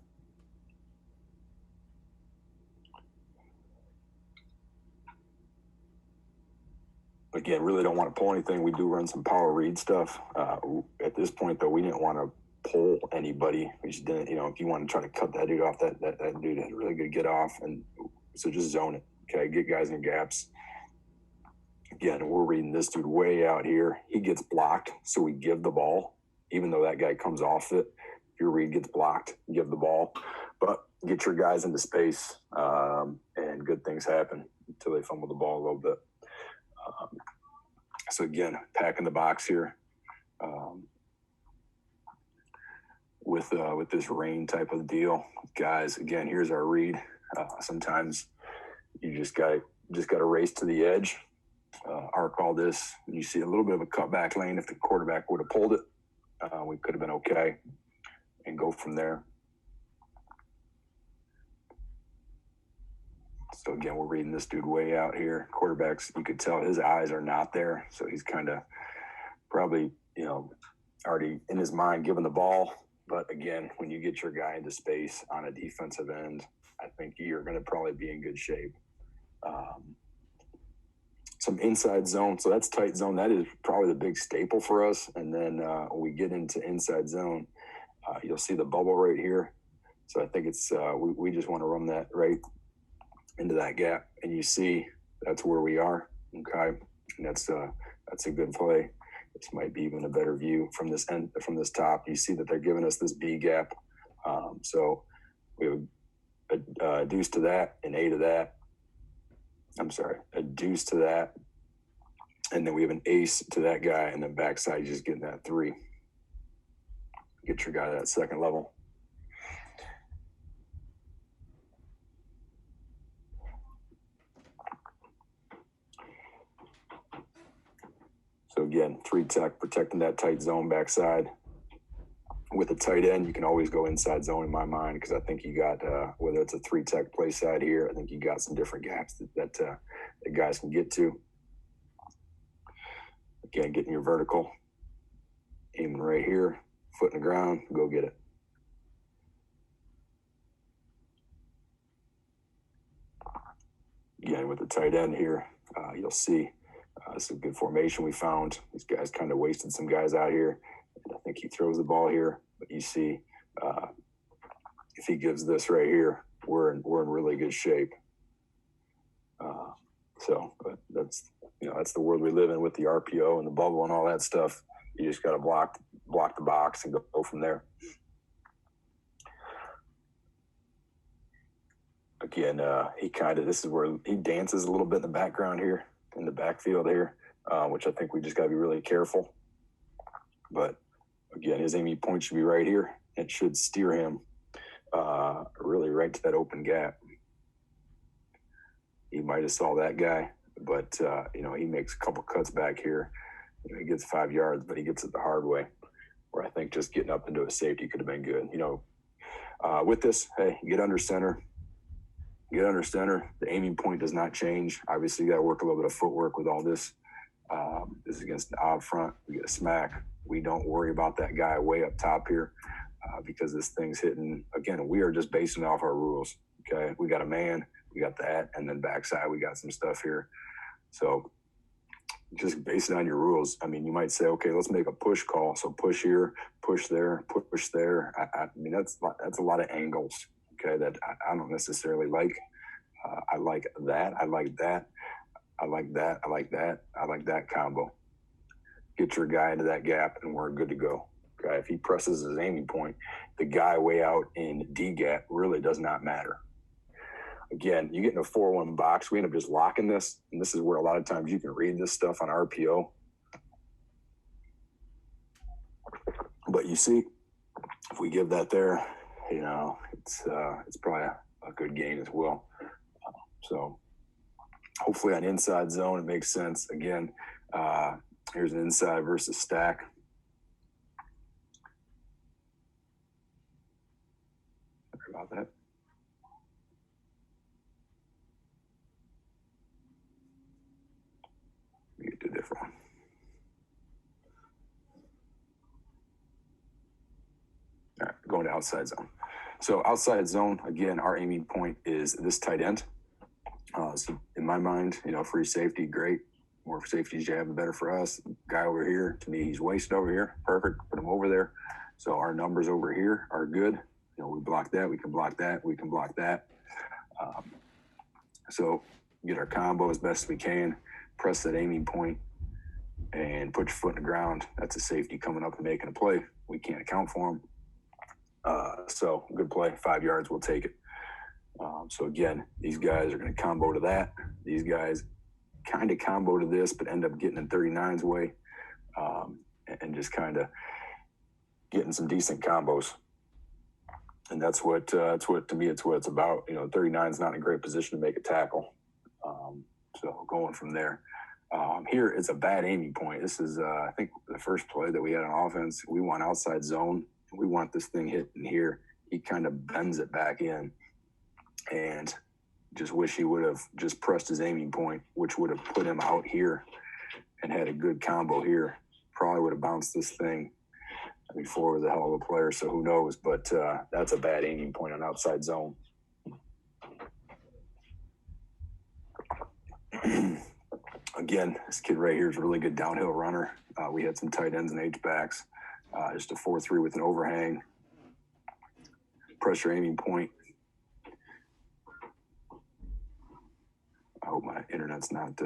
Again, really don't want to pull anything. We do run some power read stuff. At this point, though, we didn't want to pull anybody. We just didn't, if you want to try to cut that dude off, that dude had a really good get off. And so just zone it, okay? Get guys in gaps. Again, we're reading this dude way out here. He gets blocked, so we give the ball, even though that guy comes off it. If your read gets blocked, give the ball. But get your guys into space, and good things happen until they fumble the ball a little bit. So again, packing the box here with this rain type of deal, guys. Again, here's our read. Sometimes you just got to race to the edge. Arc all this. You see a little bit of a cutback lane. If the quarterback would have pulled it, we could have been okay, and go from there. So again, we're reading this dude way out here. Quarterbacks, you could tell his eyes are not there. So he's kind of probably, already in his mind giving the ball. But again, when you get your guy into space on a defensive end, I think you're going to probably be in good shape. Some inside zone. So that's tight zone. That is probably the big staple for us. And then when we get into inside zone, you'll see the bubble right here. So I think it's we just want to run that right into that gap, and you see that's where we are. Okay, and that's a good play. This might be even a better view from this end, from this top. You see that they're giving us this B gap. So we have a deuce to that, an A to that. I'm sorry, a deuce to that, and then we have an ace to that guy, and then backside just getting that 3. Get your guy to that second level. So again, 3 tech, protecting that tight zone backside. With a tight end, you can always go inside zone in my mind, because I think you got, whether it's a 3-tech play side here, I think you got some different gaps that guys can get to. Again, getting your vertical, aiming right here, foot in the ground, go get it. Again, with the tight end here, you'll see this is a good formation we found. These guys kind of wasted some guys out here. And I think he throws the ball here, but you see, if he gives this right here, we're in really good shape. But that's the world we live in with the RPO and the bubble and all that stuff. You just got to block the box and go from there. Again, this is where he dances a little bit in the background here, in the backfield here, which I think we just got to be really careful. But again, his aiming point should be right here. It should steer him really right to that open gap. He might have saw that guy, but he makes a couple cuts back here. He gets 5 yards, but he gets it the hard way, where I think just getting up into a safety could have been good. With this, hey, get under center. Get under center. The aiming point does not change. Obviously, you got to work a little bit of footwork with all this. This is against an odd front. We get a smack. We don't worry about that guy way up top here because this thing's hitting. Again, we are just basing off our rules. Okay, we got a man, we got that, and then backside we got some stuff here. So just base it on your rules. I mean, you might say, okay, let's make a push call. So push here, push there, push there. I mean, that's a lot of angles. Okay, that I don't necessarily like. I like that. I like that. I like that. I like that. I like that combo. Get your guy into that gap, and we're good to go. Okay, if he presses his aiming point, the guy way out in D gap really does not matter. Again, you get in a 4-1 box, we end up just locking this, and this is where a lot of times you can read this stuff on RPO. But you see, if we give that there, it's probably a good game as well. So hopefully on inside zone, it makes sense. Again, here's an inside versus stack. Sorry about that. Let me get to a different one. All right, going to outside zone. So outside zone, again, our aiming point is this tight end. So in my mind, free safety, great. More safeties you have, the better for us. Guy over here, to me, he's wasted over here. Perfect. Put him over there. So our numbers over here are good. We block that. We can block that. We can block that. So get our combo as best we can. Press that aiming point and put your foot in the ground. That's a safety coming up and making a play. We can't account for him. So good play. 5 yards, we'll take it. So again, these guys are going to combo to that. These guys kind of combo to this, but end up getting in 39's way and just kind of getting some decent combos. And that's what to me, it's what it's about. 39's not in a great position to make a tackle. So going from there. Here is a bad aiming point. This is, I think, the first play that we had on offense. We want outside zone. We want this thing hitting here. He kind of bends it back in. And just wish he would have just pressed his aiming point, which would have put him out here and had a good combo here. Probably would have bounced this thing. Before was a hell of a player, so who knows? But that's a bad aiming point on outside zone. Again, this kid right here is a really good downhill runner. We had some tight ends and H-backs. Just a 4-3 with an overhang. Pressure aiming point. I hope my internet's not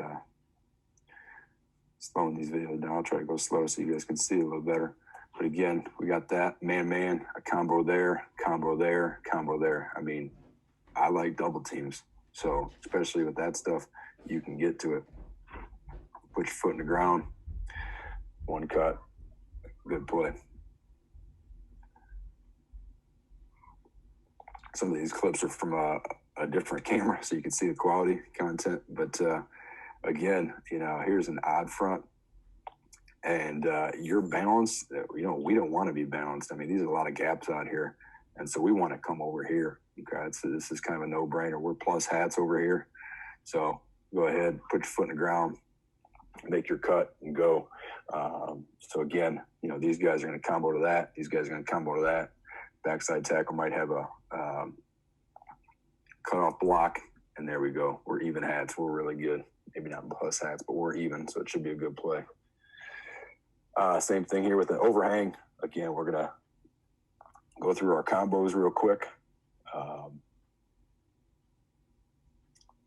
slowing these videos down. I'll try to go slow so you guys can see a little better. But again, we got that man-man, a combo there, combo there, combo there. I mean, I like double teams. So especially with that stuff, you can get to it. Put your foot in the ground. One cut. Good play. Some of these clips are from a different camera, so you can see the quality content. But again, here's an odd front. and you're balanced, we don't want to be balanced. I mean, these are a lot of gaps out here. And so we want to come over here. Okay, so this is kind of a no-brainer. We're plus hats over here. So go ahead, put your foot in the ground, make your cut, and go. So again, these guys are going to combo to that. These guys are going to combo to that. Backside tackle might have a cut-off block, and there we go. We're even hats. We're really good. Maybe not plus hats, but we're even, so it should be a good play. Same thing here with the overhang. Again, we're going to go through our combos real quick.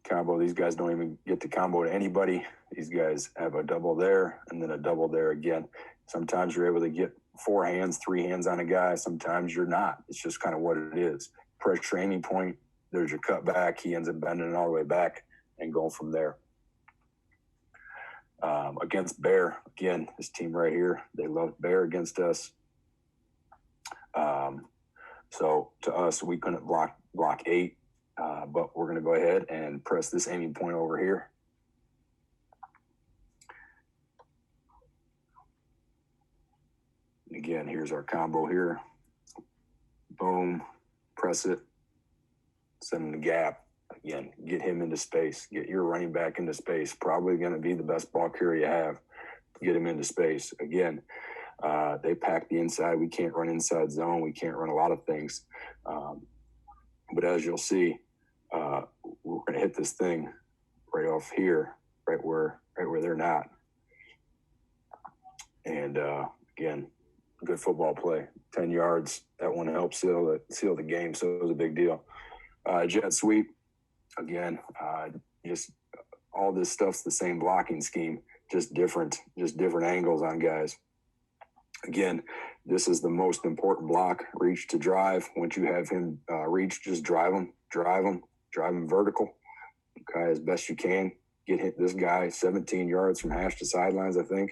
Combo, these guys don't even get to combo to anybody. These guys have a double there and then a double there again. Sometimes you're able to get 4 hands, 3 hands on a guy. Sometimes you're not. It's just kind of what it is. Pressure aiming point, there's your cut back. He ends up bending it all the way back and going from there. Against bear, again, this team right here, they love bear against us. So to us, we couldn't block 8. But we're going to go ahead and press this aiming point over here. Again, here's our combo here. Boom, press it, send him the gap. Again, get him into space. Get your running back into space. Probably going to be the best ball carrier you have. Get him into space. Again, they pack the inside. We can't run inside zone. We can't run a lot of things. But as you'll see, we're going to hit this thing right off here, right where they're not. And again, good football play. 10 yards. That one helped seal the game, so it was a big deal. Jet sweep. Again, just all this stuff's the same blocking scheme, just different angles on guys. Again, this is the most important block. Reach to drive. Once you have him reach, just drive him vertical. Okay, as best you can. Hit this guy 17 yards from hash to sidelines, I think.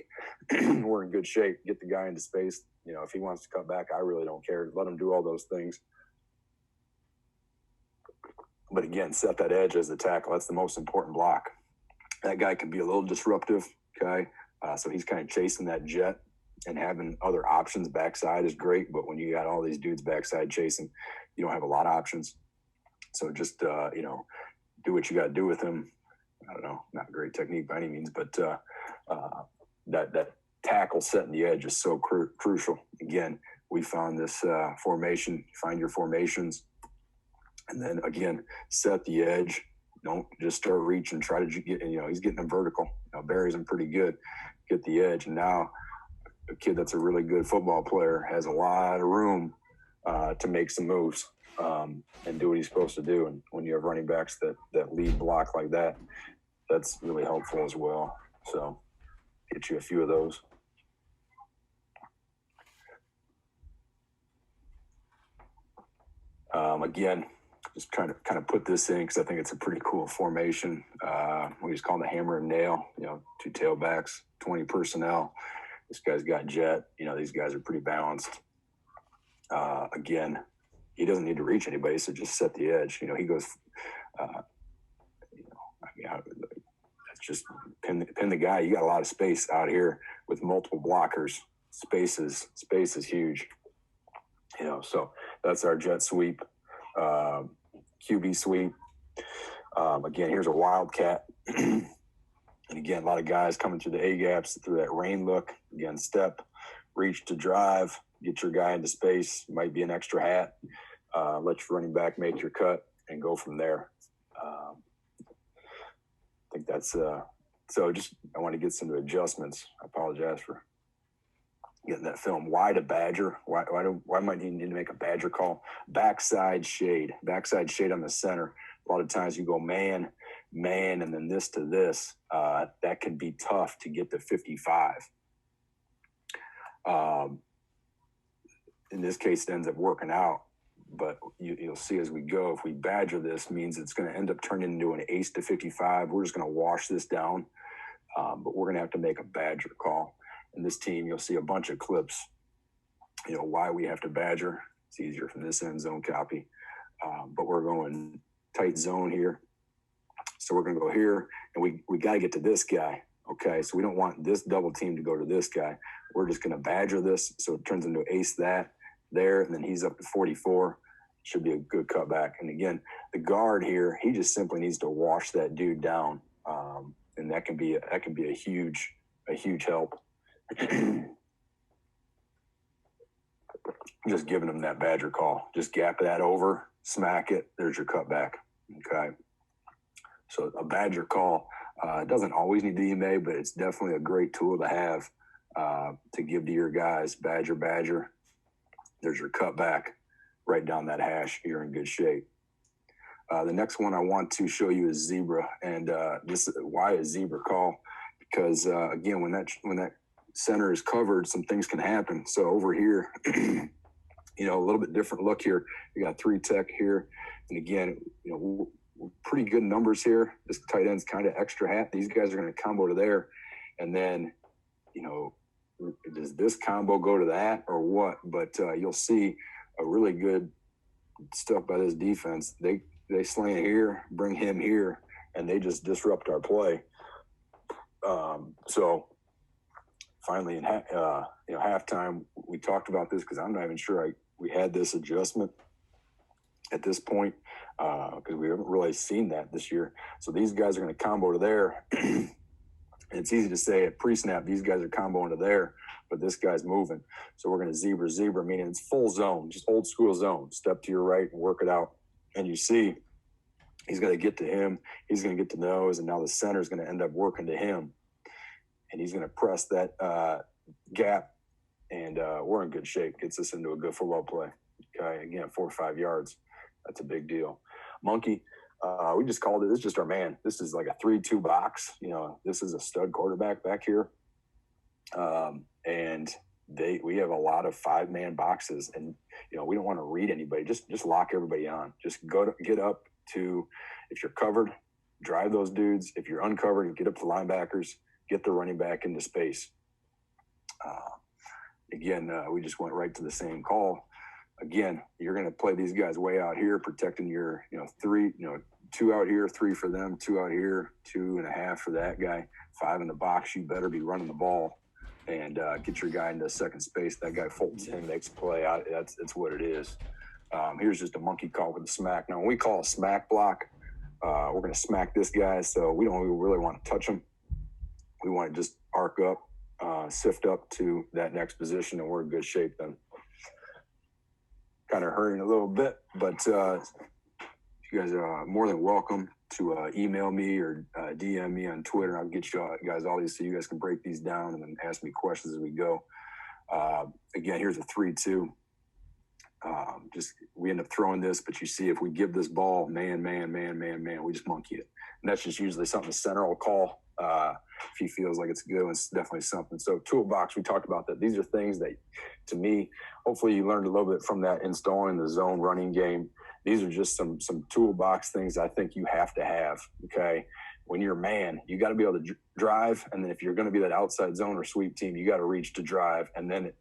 We're in good shape. Get the guy into space. If he wants to cut back, I really don't care. Let him do all those things. But again, set that edge as the tackle. That's the most important block. That guy can be a little disruptive, okay? So he's kind of chasing that jet, and having other options backside is great. But when you got all these dudes backside chasing, you don't have a lot of options. So just, do what you got to do with him. I don't know, not great technique by any means, but that tackle setting the edge is so crucial. Again, we found this formation. Find your formations. And then, again, set the edge. Don't just start reaching. Try to get, he's getting them vertical. Buries them pretty good. Get the edge. And now a kid that's a really good football player has a lot of room to make some moves and do what he's supposed to do. And when you have running backs that lead block like that, that's really helpful as well. So get you a few of those. Again, just trying to kind of put this in because I think it's a pretty cool formation. We just call it the hammer and nail, 2 tailbacks, 20 personnel. This guy's got jet. These guys are pretty balanced. Again, he doesn't need to reach anybody, so just set the edge. He goes, that's just pin the guy. You got a lot of space out here with multiple blockers. Space is huge. So that's our jet sweep. QB sweep. Again, here's a Wildcat. And again, a lot of guys coming through the A-gaps, through that rain look. Again, step, reach to drive, get your guy into space. Might be an extra hat. Let your running back make your cut and go from there. I think that's so just I want to get some adjustments. I apologize for getting that film. Why to badger? Why might you need to make a badger call? Backside shade on the center. A lot of times you go man, and then this to this. That can be tough to get to 55. In this case, it ends up working out. But you'll see as we go, if we badger this, means it's going to end up turning into an ace to 55. We're just going to wash this down. But we're going to have to make a badger call. In this team, you'll see a bunch of clips, why we have to badger. It's easier from this end zone copy. But we're going tight zone here. So we're going to go here, and we got to get to this guy. Okay, so we don't want this double team to go to this guy. We're just going to badger this, so it turns into ace that there, and then he's up to 44. Should be a good cutback. And again, the guard here, he just simply needs to wash that dude down, and that can be a huge help. Just giving him that badger call. Just gap that over, smack it. There's your cutback. Okay. So a badger call doesn't always need to be made, but it's definitely a great tool to have to give to your guys. Badger, badger. There's your cutback. Right down that hash. You're in good shape. The next one I want to show you is zebra, and why a zebra call? Because again, when that center is covered, some things can happen. So over here, a little bit different look here. We got 3 tech here, and again, pretty good numbers here. This tight end's kind of extra hat. These guys are going to combo to there, and then does this combo go to that or what? But you'll see a really good stuff by this defense. They slant here, bring him here, and they just disrupt our play. So finally in halftime, we talked about this because I'm not even sure we had this adjustment at this point because we haven't really seen that this year. So these guys are going to combo to there. It's easy to say at pre-snap, these guys are comboing to there, but this guy's moving. So we're going to zebra, meaning it's full zone, just old school zone. Step to your right and work it out. And you see he's going to get to him. He's going to get to nose, and now the center is going to end up working to him. And he's going to press that gap, and we're in good shape. Gets us into a good football play. Okay, again, 4 or 5 yards. That's a big deal. Monkey. We just called it. This is just our man. This is like a 3-2 box. This is a stud quarterback back here, and we have a lot of 5-man boxes, and we don't want to read anybody. Just lock everybody on. Just get up to, if you're covered, drive those dudes. If you're uncovered, get up to linebackers. Get the running back into space. Again, we just went right to the same call. Again, you're going to play these guys way out here, protecting your, 2 out here, 3 for them, 2 out here, 2.5 for that guy, 5 in the box. You better be running the ball and get your guy into second space. That guy folds in, makes a play out. That's what it is. Here's just a monkey call with a smack. Now, when we call a smack block, we're going to smack this guy, so we don't really want to touch him. We want to just arc up, sift up to that next position, and we're in good shape then. Kind of hurrying a little bit, but you guys are more than welcome to email me or DM me on Twitter. I'll get you guys all these so you guys can break these down and then ask me questions as we go. Again, here's a 3-2. We end up throwing this, but you see if we give this ball, man, we just monkey it. And that's just usually something the center will call if he feels like it's good. It's definitely something. So toolbox, we talked about that. These are things that, to me, hopefully you learned a little bit from that installing the zone running game. These are just some toolbox things I think you have to have, okay? When you're a man, you got to be able to drive, and then if you're going to be that outside zone or sweep team, you got to reach to drive, and then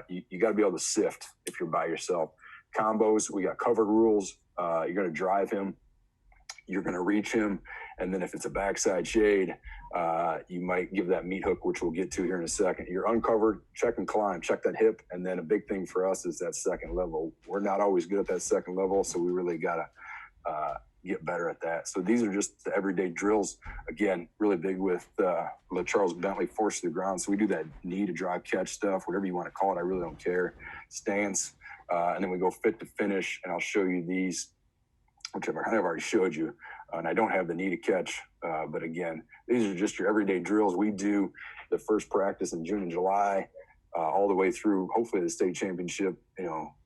you got to be able to sift if you're by yourself. Combos, we got covered rules. You're going to drive him. You're going to reach him, and then if it's a backside shade, you might give that meat hook, which we'll get to here in a second. You're uncovered, check and climb, check that hip, and then a big thing for us is that second level. We're not always good at that second level, so we really got to get better at that. So these are just the everyday drills. Again, really big with Charles Bentley, force to the ground. So we do that knee to drive catch stuff, whatever you want to call it. I really don't care. Stance, and then we go fit to finish, and I'll show you these, which I've kind of already showed you. And I don't have the knee to catch, but again, these are just your everyday drills. We do the first practice in June and July, all the way through, hopefully, the state championship,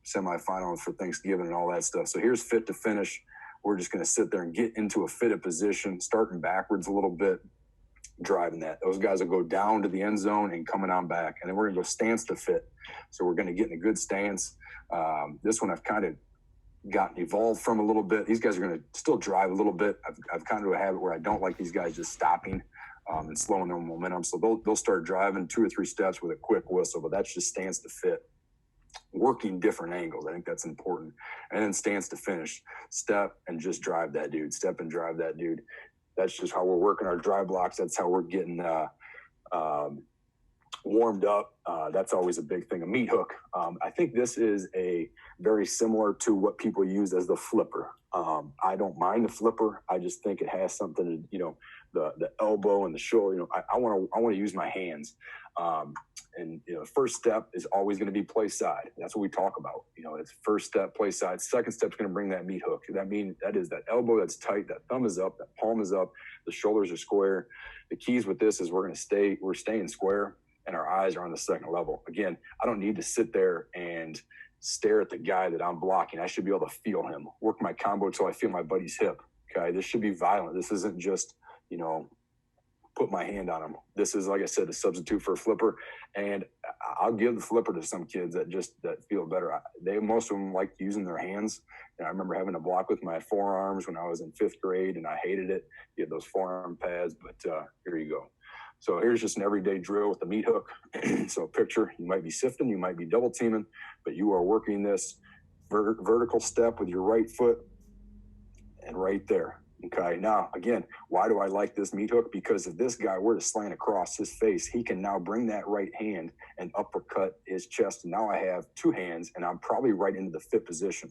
semifinal for Thanksgiving and all that stuff. So here's fit to finish. We're just going to sit there and get into a fitted position, starting backwards a little bit, driving that. Those guys will go down to the end zone and coming on back. And then we're going to go stance to fit. So we're going to get in a good stance. This one I've kind of gotten evolved from a little bit. These guys are going to still drive a little bit. I've kind of a habit where I don't like these guys just stopping and slowing their momentum. So they'll start driving 2 or 3 steps with a quick whistle, but that's just stance to fit. Working different angles. I think that's important. And then stance to finish. Step and just drive that dude. Step and drive that dude. that's just how we're working our dry blocks. That's how we're getting warmed up. That's always a big thing. A meat hook. I think this is a very similar to what people use as the flipper. I don't mind the flipper. I just think it has something to, you know, the elbow and the shoulder. You know, I want to use my hands. And you know, first step is always going to be play side. That's what we talk about. You know, it's first step, play side. Second step is going to bring that meat hook. That is that elbow that's tight, that thumb is up, that palm is up, the shoulders are square. The keys with this is we're staying square, and our eyes are on the second level. Again, I don't need to sit there and stare at the guy that I'm blocking. I should be able to feel him, work my combo until I feel my buddy's hip. Okay, this should be violent. This isn't just, you know, put my hand on him. This is, like I said, a substitute for a flipper. And I'll give the flipper to some kids that feel better. Most of them like using their hands. And I remember having to block with my forearms when I was in 5th grade, and I hated it. You had those forearm pads, but here you go. So here's just an everyday drill with the meat hook. So picture, you might be sifting, you might be double teaming, but you are working this vertical step with your right foot and right there. Okay, now, again, why do I like this meat hook? Because if this guy were to slant across his face, he can now bring that right hand and uppercut his chest. And now I have 2 hands, and I'm probably right into the fit position.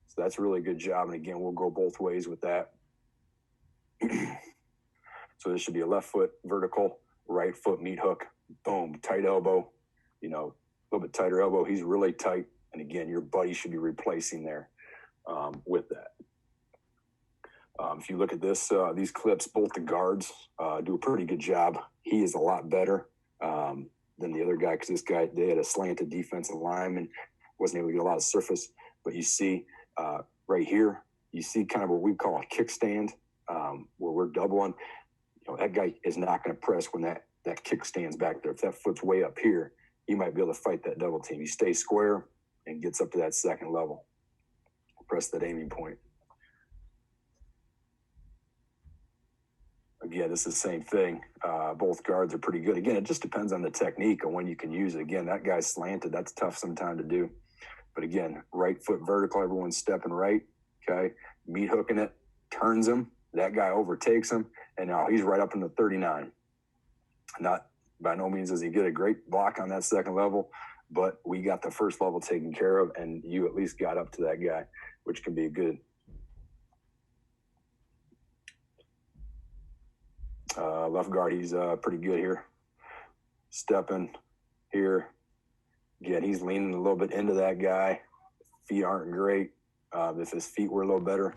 So that's a really good job. And again, we'll go both ways with that. So this should be a left foot vertical, right foot meat hook, boom, tight elbow, you know, a little bit tighter elbow. He's really tight. And again, your buddy should be replacing there with that. If you look at this, these clips, both the guards do a pretty good job. He is a lot better than the other guy, because this guy, they had a slanted defensive lineman, wasn't able to get a lot of surface. But you see right here, you see kind of what we call a kickstand, where we're doubling. You know, that guy is not going to press when that kickstand's back there. If that foot's way up here, he might be able to fight that double team. He stays square and gets up to that second level. Press that aiming point. Again, this is the same thing. Both guards are pretty good. Again, it just depends on the technique and when you can use it. Again, that guy's slanted. That's tough sometimes to do. But again, right foot vertical, everyone's stepping right. Okay, meat hooking it, turns him. That guy overtakes him, and now he's right up in the 39. Not by no means does he get a great block on that second level, but we got the first level taken care of, and you at least got up to that guy, which can be good. Left guard, he's pretty good here. Stepping here. Again, he's leaning a little bit into that guy. Feet aren't great. If his feet were a little better,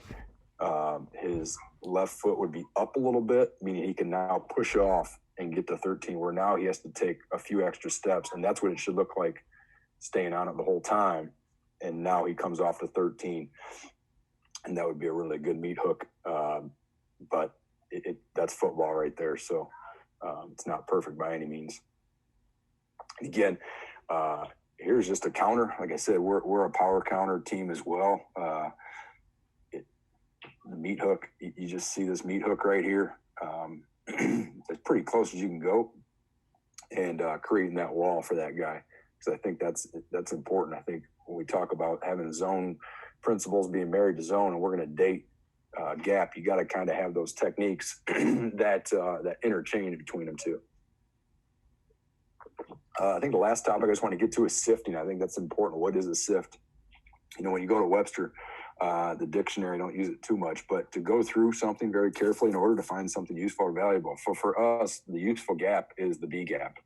his left foot would be up a little bit, meaning he can now push off and get to 13, where now he has to take a few extra steps, and that's what it should look like, staying on it the whole time. And now he comes off to 13, and that would be a really good meat hook. But that's football right there, so it's not perfect by any means. Again, here's just a counter. Like I said, we're a power counter team as well. The meat hook, you just see this meat hook right here. It's pretty close as you can go, and creating that wall for that guy, because I think that's important. I think when we talk about having zone principles, being married to zone, and we're going to date gap, you got to kind of have those techniques that interchange between them too. I think the last topic I just want to get to is sifting. I think that's important. What is a sift? You know, when you go to Webster, the dictionary, don't use it too much, but to go through something very carefully in order to find something useful or valuable. For us, the useful gap is the B gap.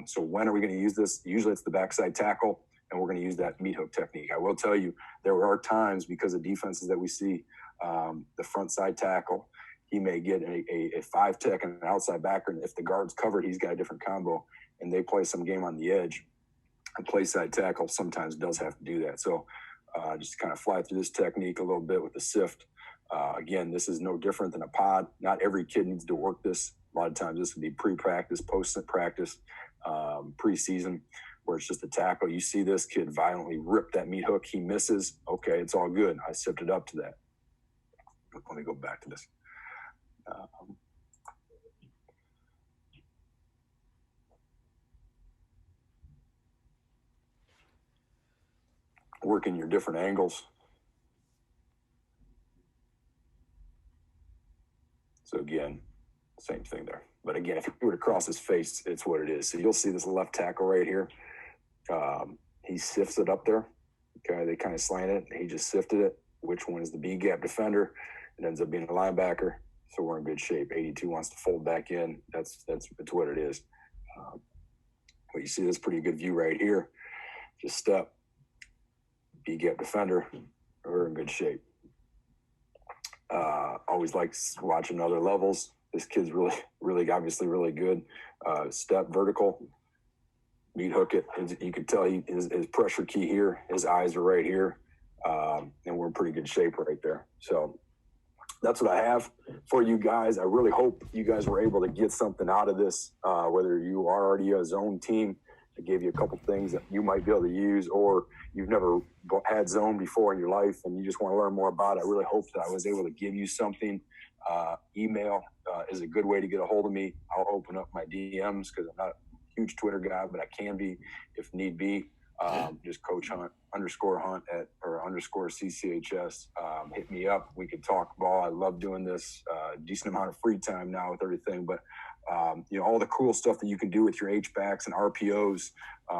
So when are we going to use this? Usually it's the backside tackle, and we're going to use that meat hook technique. I will tell you, there are times, because of defenses that we see, the front side tackle, he may get a 5-tech and an outside backer, and if the guard's covered, he's got a different combo, and they play some game on the edge. A play side tackle sometimes does have to do that. So just kind of fly through this technique a little bit with the sift. Again, this is no different than a pod. Not every kid needs to work this. A lot of times this would be pre-practice, post-practice, pre-season, where it's just a tackle. You see this kid violently rip that meat hook. He misses. Okay, it's all good. I sifted up to that. Let me go back to this. Working your different angles. So again, same thing there. But again, if you were to cross his face, it's what it is. So you'll see this left tackle right here. He sifts it up there. Okay, they kind of slant it. He just sifted it. Which one is the B gap defender? It ends up being a linebacker. So we're in good shape. 82 wants to fold back in. That's what it is. But you see this pretty good view right here. Just step, B gap defender. We're in good shape. Always like watching other levels. This kid's really obviously really good. Step vertical. Meathook it. You can tell his pressure key here. His eyes are right here. And we're in pretty good shape right there. So that's what I have for you guys. I really hope you guys were able to get something out of this, whether you are already a zone team. I gave you a couple things that you might be able to use, or you've never had zone before in your life and you just want to learn more about it. I really hope that I was able to give you something. Email is a good way to get a hold of me. I'll open up my DMs because I'm not a huge Twitter guy, but I can be if need be. Just Coach Hunt _Hunt _ CCHS. Hit me up. We could talk ball. I love doing this. Decent amount of free time now with everything, but all the cool stuff that you can do with your H-backs and RPOs.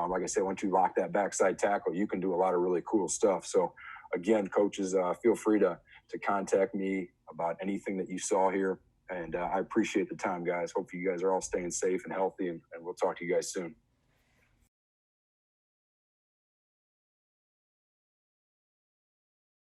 Like I said, once you lock that backside tackle, you can do a lot of really cool stuff. So again, coaches, feel free to contact me about anything that you saw here. And I appreciate the time, guys. Hope you guys are all staying safe and healthy, and we'll talk to you guys soon.